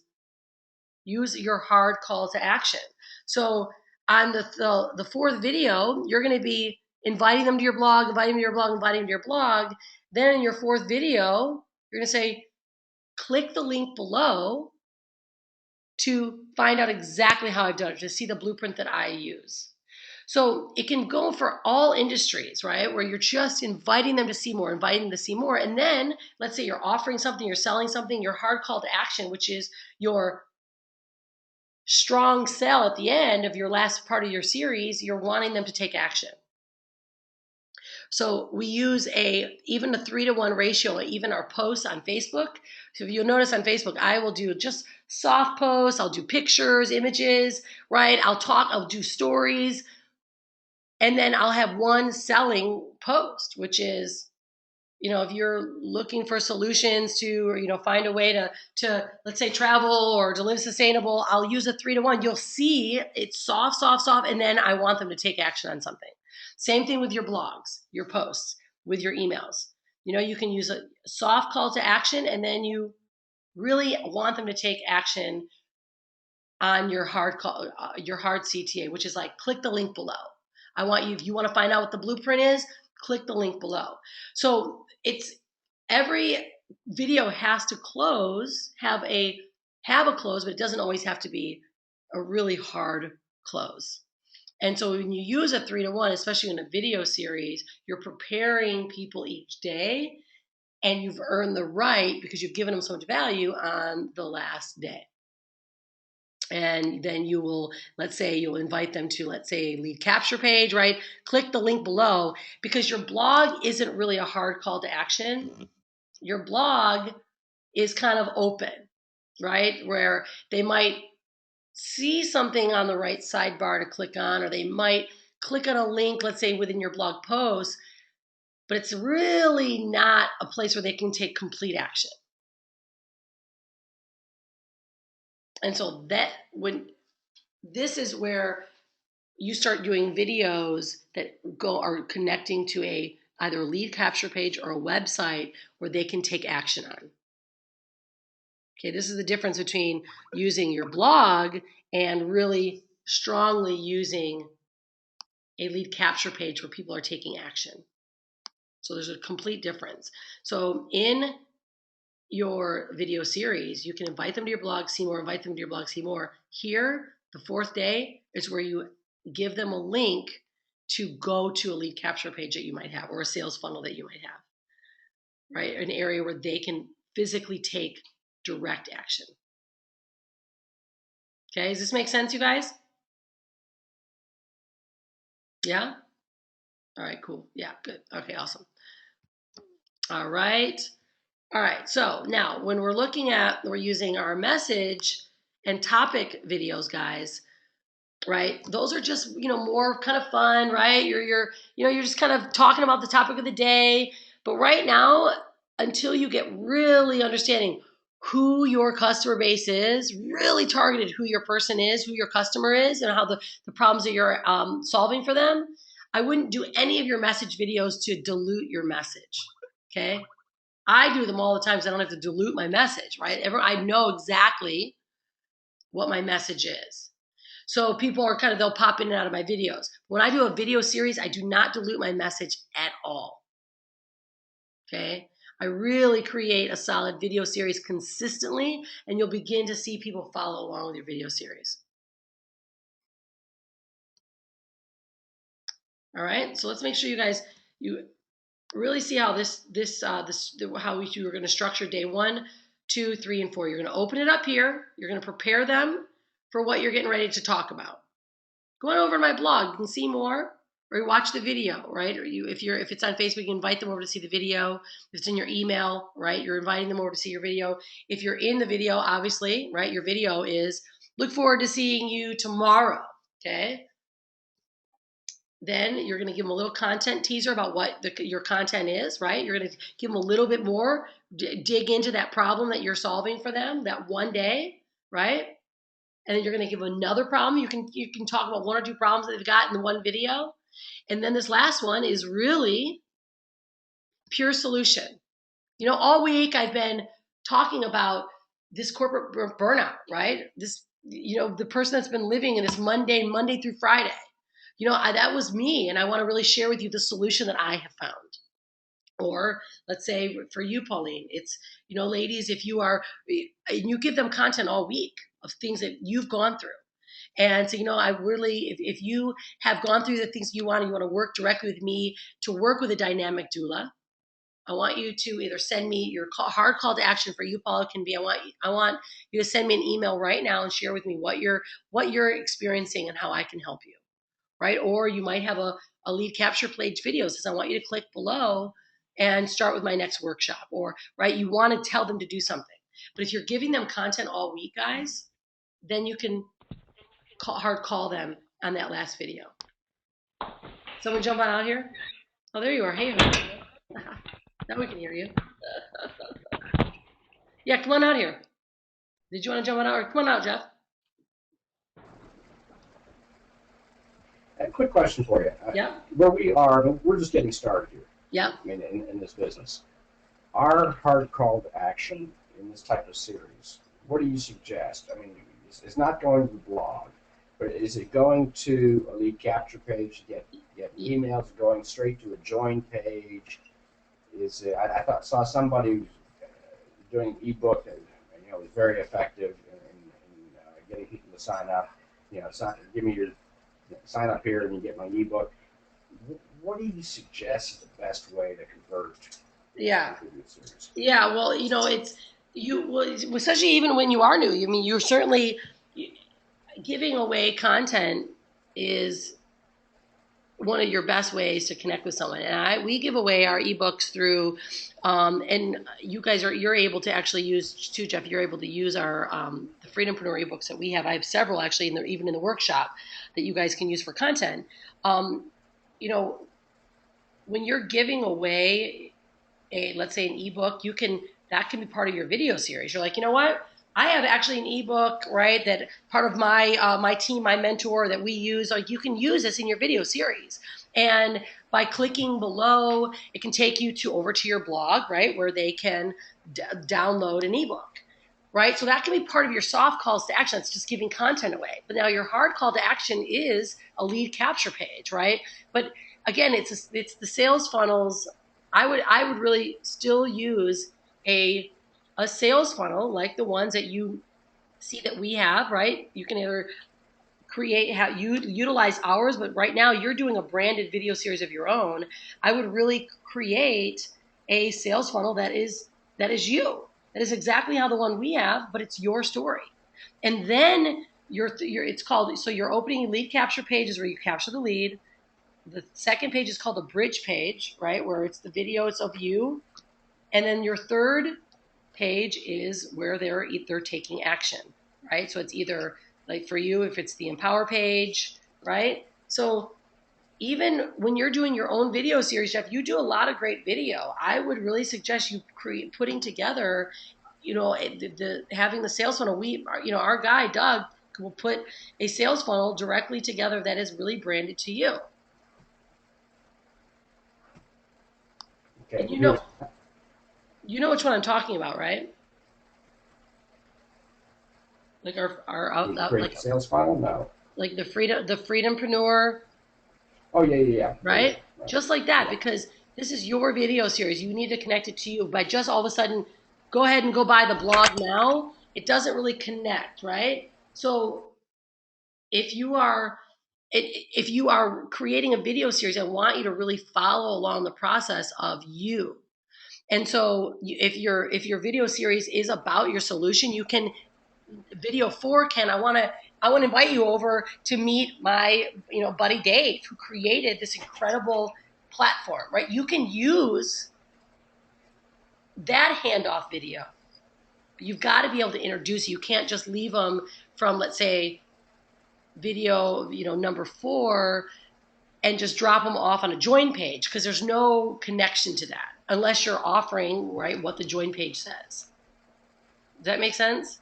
use your hard call to action. So on the 4th video, you're going to be inviting them to your blog, inviting them to your blog, inviting them to your blog. Then in your 4th video, you're going to say, click the link below to find out exactly how I've done it, to see the blueprint that I use. So it can go for all industries, right? Where you're just inviting them to see more, inviting them to see more. And then let's say you're offering something, you're selling something, your hard call to action, which is your strong sell at the end of your last part of your series, you're wanting them to take action. So we use even a 3-to-1 ratio, even our posts on Facebook. So if you'll notice on Facebook, I will do just soft posts. I'll do pictures, images, right? I'll do stories. And then I'll have one selling post, which is, if you're looking for solutions to, find a way to, let's say, travel or to live sustainable, I'll use a 3-to-1. You'll see it's soft, soft, soft, and then I want them to take action on something. Same thing with your blogs, your posts, with your emails. You can use a soft call to action, and then you really want them to take action on your hard CTA, which is like, click the link below. If you want to find out what the blueprint is, click the link below. So it's every video has to have a close, but it doesn't always have to be a really hard close. And so when you use a 3-to-1, especially in a video series, you're preparing people each day, and you've earned the right, because you've given them so much value, on the last day. And then you'll invite them to, let's say, a lead capture page, right? Click the link below, because your blog isn't really a hard call to action. Your blog is kind of open, right? Where they might see something on the right sidebar to click on, or they might click on a link, let's say, within your blog post, but it's really not a place where they can take complete action. And so this is where you start doing videos that are connecting to either a lead capture page or a website where they can take action on. Okay, this is the difference between using your blog and really strongly using a lead capture page where people are taking action. So there's a complete difference. So in your video series, you can invite them to your blog, see more, invite them to your blog, see more. Here, the fourth day is where you give them a link to go to a lead capture page that you might have or a sales funnel that you might have, right? An area where they can physically take direct action. Okay, does this make sense, you guys? Yeah? All right, cool. Yeah, good. Okay, awesome. All right. All right, so now when we're using our message and topic videos, guys, right? Those are just, more kind of fun, right? You're just kind of talking about the topic of the day. But right now, until you get really understanding who your customer base is, really targeted who your person is, who your customer is, and how the problems that you're solving for them, I wouldn't do any of your message videos to dilute your message, okay? I do them all the time so I don't have to dilute my message, right? I know exactly what my message is. So people are they'll pop in and out of my videos. When I do a video series, I do not dilute my message at all. Okay? I really create a solid video series consistently, and you'll begin to see people follow along with your video series. All right? So let's make sure you really see how how you are going to structure day 1, 2, 3, and 4. You're going to open it up here. You're going to prepare them for what you're getting ready to talk about. Go on over to my blog. You can see more, or you watch the video, right? Or if it's on Facebook, you invite them over to see the video. If it's in your email, right, you're inviting them over to see your video. If you're in the video, obviously, right, your video is look forward to seeing you tomorrow. Okay. Then you're going to give them a little content teaser about what your content is, right? You're going to give them a little bit more, dig into that problem that you're solving for them that one day, right? And then you're going to give another problem. You can talk about 1 or 2 problems that they've got in the one video. And then this last one is really pure solution. All week I've been talking about this corporate burnout, right? This, the person that's been living in this mundane Monday through Friday. That was me, and I want to really share with you the solution that I have found. Or let's say for you, Pauline, it's, ladies, if you give them content all week of things that you've gone through. And so, I really, if you have gone through the things you want to work directly with me to work with a dynamic doula, I want you to either send me your hard call to action for you, Paula, can be, I want you to send me an email right now and share with me what you're experiencing and how I can help you, right? Or you might have a lead capture page video that says, I want you to click below and start with my next workshop, or, right, you want to tell them to do something. But if you're giving them content all week, guys, then you can hard call them on that last video. Someone jump on out here? Oh, there you are. Hey, now we can hear you. Yeah, come on out here. Did you want to jump on out? Come on out, Jeff. A quick question for you. Yeah. Where we are, we're just getting started here. Yeah. I mean, in this business. Our hard call to action in this type of series, what do you suggest? I mean, it's not going to the blog, but is it going to a lead capture page, get emails going straight to a join page? Is it, saw somebody doing ebook that was very effective in getting people to sign up. Sign up here and you get my ebook. What do you suggest is the best way to convert? Yeah. Yeah. Well, it's especially even when you are new. I mean, you're certainly giving away content is one of your best ways to connect with someone. And we give away our ebooks through, and you guys you're able to actually use too, Jeff. You're able to use our the Freedompreneur ebooks that we have. I have several actually even in the workshop that you guys can use for content. When you're giving away let's say an ebook, that can be part of your video series. You're like, you know what? I have actually an ebook, right, that part of my team, my mentor that we use, like you can use this in your video series. And by clicking below, it can take you over to your blog, right, where they can download an ebook. right? So that can be part of your soft calls to action. It's just giving content away. But now your hard call to action is a lead capture page, right? But again, it's the sales funnels. I would really still use a sales funnel like the ones that you see that we have, right? You can either create how you utilize ours, but right now you're doing a branded video series of your own. I would really create a sales funnel that is you. That is exactly how the one we have, but it's your story. And then it's called, so your opening lead capture page is where you capture the lead. The second page is called a bridge page, right? Where it's the video, it's of you. And then your third page is where they're taking action, right? So it's either like for you, if it's the empower page, right? So even when you're doing your own video series, Jeff, you do a lot of great video. I would really suggest you putting together, having the sales funnel. Our guy, Doug, will put a sales funnel directly together that is really branded to you. Okay. And you know which one I'm talking about, right? Like like sales funnel? No. Like the Freedompreneur. Oh yeah. Right? Yeah. Just like that, because this is your video series. You need to connect it to you. By just all of a sudden, go ahead and go buy the blog now, it doesn't really connect, right? So if you are creating a video series, I want you to really follow along the process of you. And so if your video series is about your solution, you can video 4 I want to invite you over to meet my buddy Dave, who created this incredible platform, right? You can use that handoff video. You've got to be able to introduce. You can't just leave them from, let's say, video number 4 and just drop them off on a join page, because there's no connection to that unless you're offering, right, what the join page says. Does that make sense?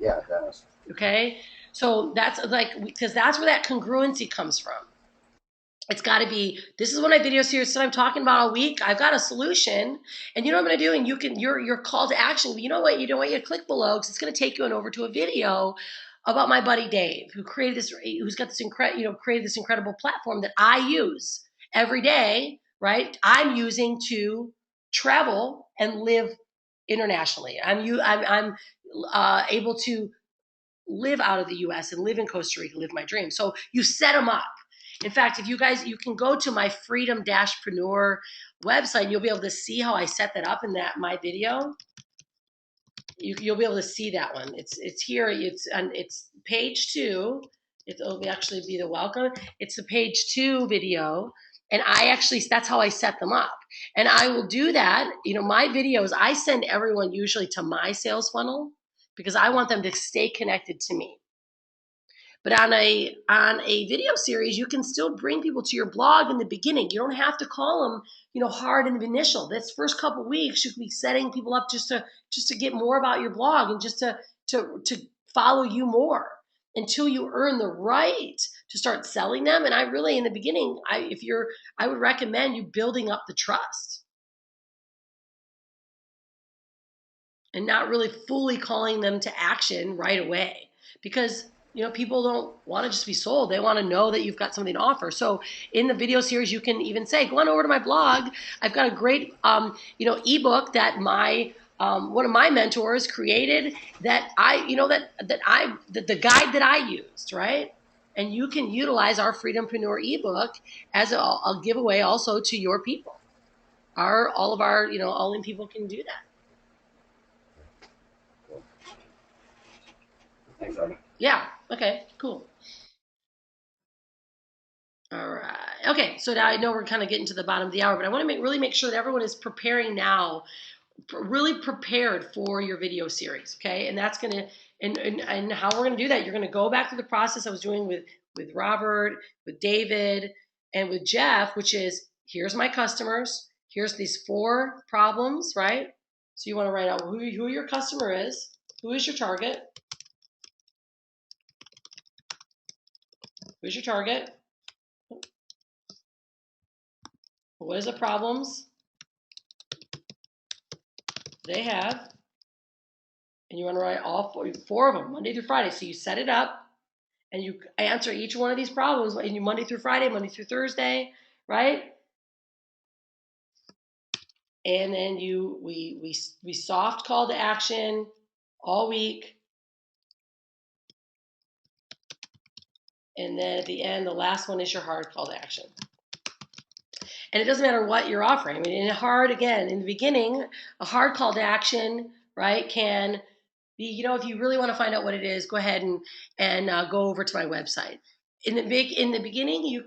Yeah, it does. Okay, so that's because that's where that congruency comes from. It's got to be, this is what my video series that I'm talking about all week. I've got a solution, and you know what I'm going to do, and you can your call to action. You know what? You don't want you to click below, because it's going to take you over to a video about my buddy Dave, who's got this created this incredible platform that I use every day. Right, I'm using to travel and live internationally. I'm able to live out of the US and live in Costa Rica, live my dream. So you set them up. In fact, if you can go to my Freedom-Preneur website, and you'll be able to see how I set that up in my video. You'll be able to see that one. It's here. It's page 2. It'll actually be the welcome. It's the page 2 video. And that's how I set them up. And I will do that. My videos, I send everyone usually to my sales funnel, because I want them to stay connected to me. But on a video series, you can still bring people to your blog in the beginning. You don't have to call them, hard in the initial. This first couple of weeks, you can be setting people up just to get more about your blog, and just to follow you more until you earn the right to start selling them. And I really, in the beginning, I would recommend you building up the trust and not really fully calling them to action right away, because people don't want to just be sold. They want to know that you've got something to offer. So in the video series, you can even say, go on over to my blog. I've got a great ebook that one of my mentors created, that the guide that I used, right? And you can utilize our Freedompreneur ebook as a giveaway also to your people. All of our all-in people can do that. Thanks, Robin. Yeah. Okay. Cool. All right. Okay. So now I know we're kind of getting to the bottom of the hour, but I want to really make sure that everyone is preparing now, really prepared for your video series. Okay. And that's going to, and how we're going to do that, you're going to go back to the process I was doing with Robert, with David, and with Jeff, which is, here's my customers. Here's these 4 problems, right? So you want to write out who your customer is, who is your target, who's your target, what is the problems they have, And you want to write all four of them, Monday through Friday. So you set it up and you answer each one of these problems and you Monday through Friday, Monday through Thursday, right? And then we soft call to action all week. And then at the end, the last one is your hard call to action. And it doesn't matter what you're offering. I mean, in the beginning, a hard call to action, right, can be, if you really want to find out what it is, go ahead and go over to my website. In the beginning, you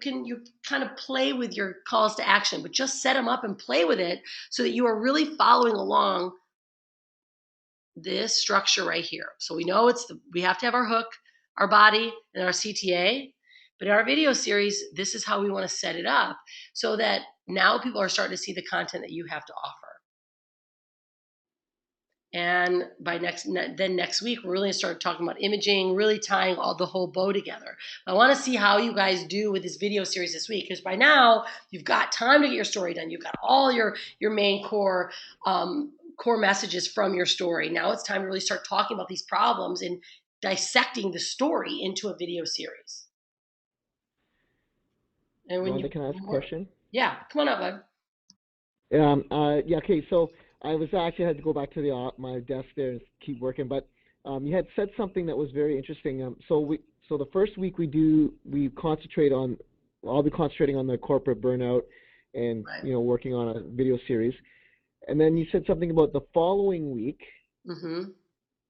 kind of play with your calls to action, but just set them up and play with it so that you are really following along this structure right here. So we know we have to have our hook, our body, and our CTA. But in our video series, this is how we want to set it up so that now people are starting to see the content that you have to offer. And by next week, we're really going to start talking about imaging, really tying the whole bow together. I want to see how you guys do with this video series this week, because by now you've got time to get your story done. You've got all your main core messages from your story. Now it's time to really start talking about these problems and dissecting the story into a video series. And when can I ask a question? Yeah, come on up, bud. Yeah, okay, so I had to go back to my desk there and keep working, but you had said something that was very interesting. So the first week I'll be concentrating on the corporate burnout and, right. Working on a video series. And then you said something about the following week,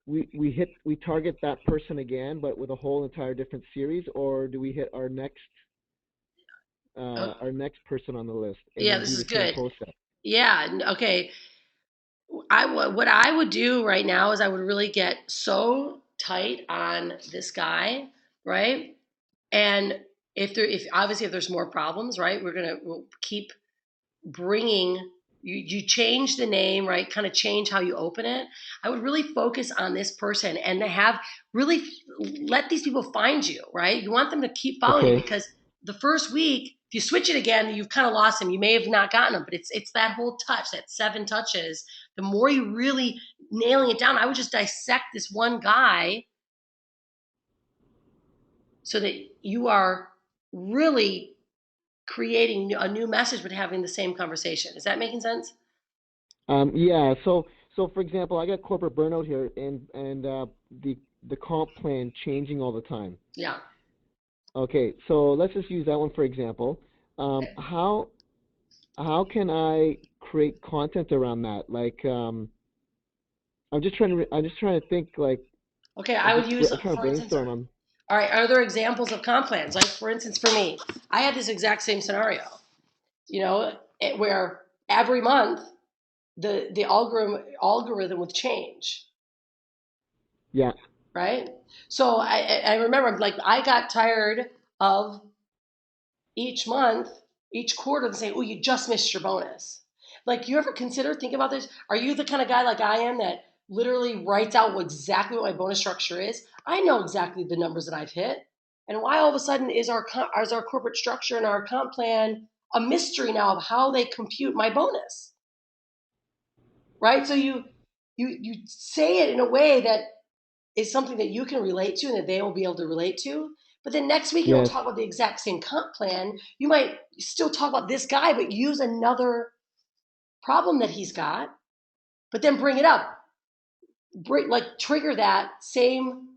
we target that person again, but with a whole entire different series, or do we hit our next person on the list? Yeah, this is good. Yeah, okay. What I would do right now is I would really get so tight on this guy, right? And if there's more problems, right, we'll keep bringing. You change the name, right? Kind of change how you open it. I would really focus on this person and really let these people find you, right? You want them to keep following you, because the first week, if you switch it again, you've kind of lost them. You may have not gotten them, but it's that whole touch, that 7 touches. The more you really nailing it down, I would just dissect this one guy so that you are really creating a new message but having the same conversation. Is that making sense? Yeah. So for example, I got corporate burnout here, and the comp plan changing all the time. Yeah. Okay. So let's just use that one for example. Okay. How can I create content around that? Like, I'm just trying to think, like. Okay, I would use. I'm trying to brainstorm on. All right. Are there examples of comp plans? Like, for instance, for me, I had this exact same scenario. Where every month the algorithm would change. Yeah. Right. So I remember, like, I got tired of each quarter saying, "Oh, you just missed your bonus." Like, you ever think about this? Are you the kind of guy like I am that literally writes out exactly what my bonus structure is? I know exactly the numbers that I've hit. And why all of a sudden is our corporate structure and our comp plan a mystery now of how they compute my bonus? Right? So you say it in a way that is something that you can relate to and that they will be able to relate to. But then next week, you don't talk about the exact same comp plan. You might still talk about this guy, but use another problem that he's got, but then bring it up. Trigger that same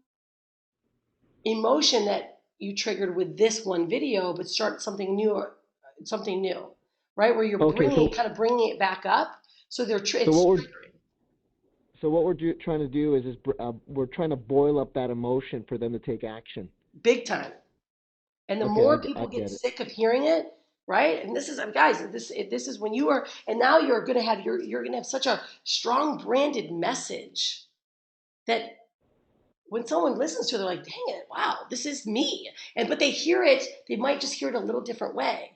emotion that you triggered with this one video, but start something new, right? Where you're bringing it back up. So what we're trying to do is we're trying to boil up that emotion for them to take action. Big time. And the more people get sick of hearing it, right? And this is, guys, this is when you are, and now you're going to have such a strong branded message that when someone listens to it, they're like, dang it, wow, this is me. But they hear it, they might just hear it a little different way.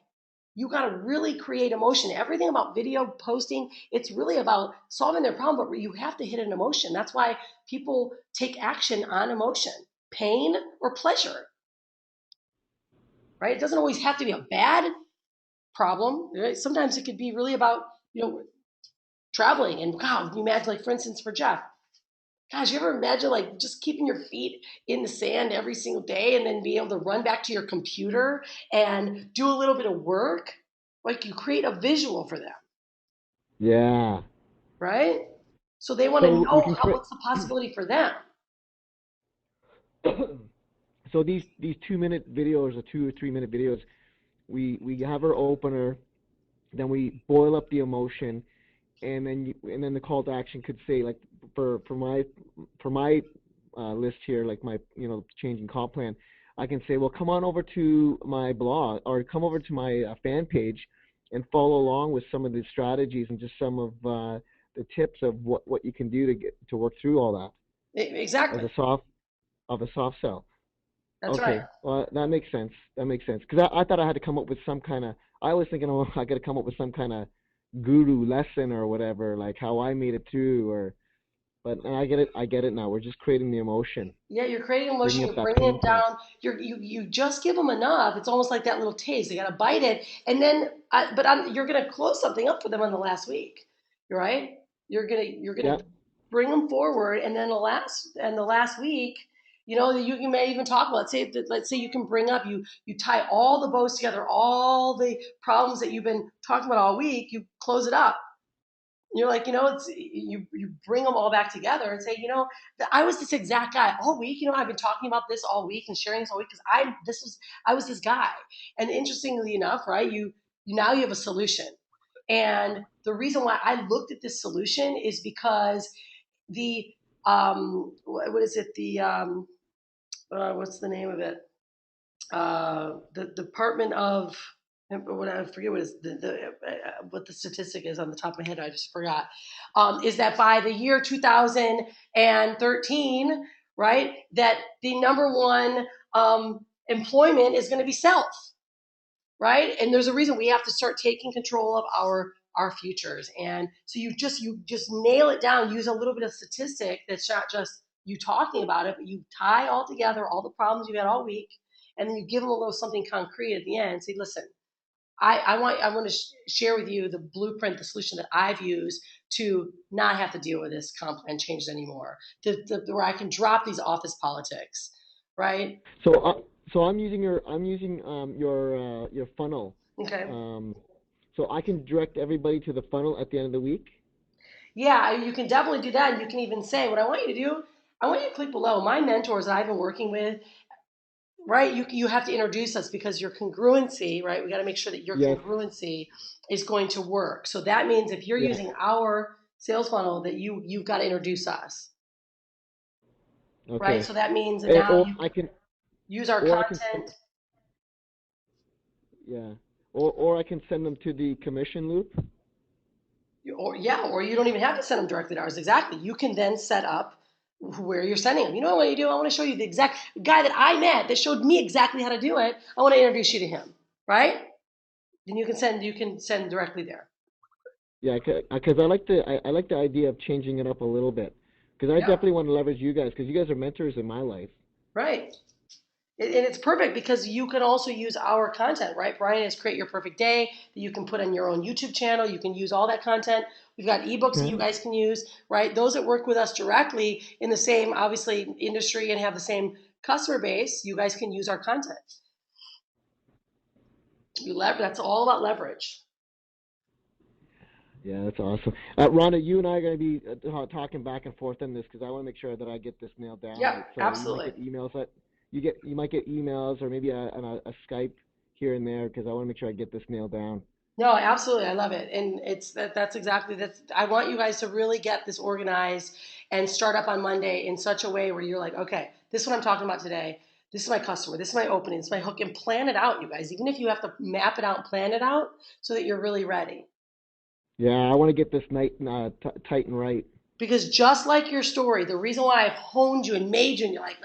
You got to really create emotion. Everything about video posting, it's really about solving their problem, but you have to hit an emotion. That's why people take action on emotion, pain or pleasure. Right? It doesn't always have to be a bad problem. Right? Sometimes it could be really about, traveling. And wow, you imagine, like, for instance, for Jeff, Gosh, you ever imagine like just keeping your feet in the sand every single day and then be able to run back to your computer and do a little bit of work? Like you create a visual for them, Yeah. right? So they want to So we know can create. what's the possibility for them. So these 2 minute videos or 2 or 3 minute videos, we have our opener, then we boil up the emotion, and then the call to action could say, like, for my list here, like my changing comp plan, I can say, well, come on over to my blog or come over to my fan page and follow along with some of the strategies and just some of the tips of what you can do to work through all that Exactly. as a soft sell. That's right. Okay, well, that makes sense. That makes sense. Because I thought I had to come up with some kind of. I was thinking, oh, I got to come up with some kind of guru lesson or whatever, like how I made it through. But I get it. I get it now. We're just creating the emotion, Yeah, you're creating emotion. bringing up You're that bringing pain it point. down. You just give them enough. It's almost like that little taste. They got to bite it, and then you're gonna close something up for them on the last week. You're right. You're gonna Yeah. bring them forward, and then the last week, you may even talk about. Let's say you can bring up you tie all the bows together, all the problems that you've been talking about all week. You close it up. You're like, it's you bring them all back together and say, that I was this exact guy all week. I've been talking about this all week and sharing this all week because I was this guy. And interestingly enough, right, now you have a solution. And the reason why I looked at this solution is because the what is it? What's the name of it? The Department of what I forget what the statistic is on the top of my head. I just forgot. Is that by the year 2013, right? That the number one employment is going to be self, right? And there's a reason we have to start taking control of our futures. And so you just nail it down. Use a little bit of statistic that's not just you talking about it, but you tie all together all the problems you had all week, and then you give them a little something concrete at the end. Say, listen, I want to share with you the blueprint, the solution that I've used to not have to deal with this comp and changes anymore. Where I can drop these office politics, right? So I'm using your funnel. Okay. So I can direct everybody to the funnel at the end of the week. Yeah, you can definitely do that. And you can even say, what I want you to do, I want you to click below. My mentors that I've been working with, right? You have to introduce us because your congruency, right? We got to make sure that your Yes. congruency is going to work. So that means if you're Yeah. using our sales funnel, that you've got to introduce us, Okay. right? So that means that now Or you I can. use our Or I can. content. Yeah. Or I can send them to the commission loop. Or you don't even have to send them directly to ours. Exactly. You can then set up where you're sending them. You know what you do? I want to show you the exact guy that I met that showed me exactly how to do it. I want to introduce you to him, right? Then you can send directly there. Yeah, because I like the idea of changing it up a little bit. Because I Yeah. definitely want to leverage you guys because you guys are mentors in my life. Right. And it's perfect because you can also use our content, right? Brian has Create Your Perfect Day that you can put on your own YouTube channel. You can use all that content. We've got ebooks that you guys can use, right? Those that work with us directly in the same, obviously, industry and have the same customer base, you guys can use our content. That's all about leverage. Yeah, that's awesome. Rhonda, you and I are going to be talking back and forth on this because I want to make sure that I get this nailed down. Yeah, right? So absolutely. You might get emails or maybe a Skype here and there because I want to make sure I get this nailed down. No, absolutely. I love it. And that's exactly that. I want you guys to really get this organized and start up on Monday in such a way where you're like, okay, this is what I'm talking about today. This is my customer. This is my opening. This is my hook. And plan it out, you guys. Even if you have to map it out and plan it out so that you're really ready. Yeah, I want to get this tight and right. Because just like your story, the reason why I've honed you and made you, and you're like,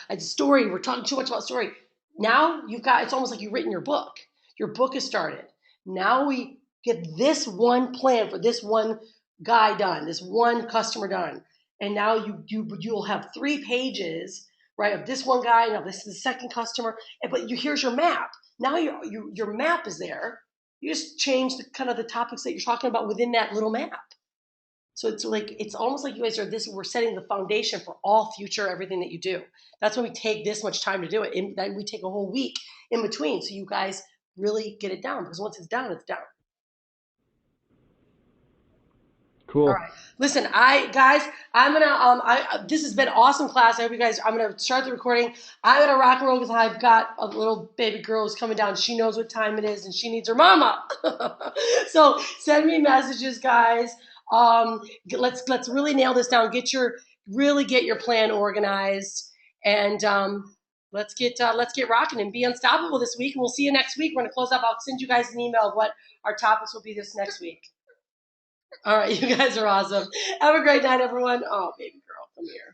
it's a story. We're talking too much about story. Now it's almost like you've written your book. Your book is started. Now we get this one plan for this one guy done, this one customer done. And now you'll have 3 pages, right, of this one guy. Now this is the second customer. But here's your map. Now your map is there. You just change the kind of the topics that you're talking about within that little map. So it's like, it's almost like you guys are we're setting the foundation for all future, everything that you do. That's why we take this much time to do it. And then we take a whole week in between. So you guys really get it down, because once it's down, it's down. Cool. All right. Listen, I'm gonna this has been an awesome class. I hope you guys. I'm gonna start the recording. I'm gonna rock and roll because I've got a little baby girl who's coming down. She knows what time it is and she needs her mama. So send me messages, guys. Let's really nail this down. Get your plan organized, and let's get rocking and be unstoppable this week. And we'll see you next week. We're gonna close up. I'll send you guys an email of what our topics will be this next week. All right, you guys are awesome. Have a great night, everyone. Oh, baby girl, come here.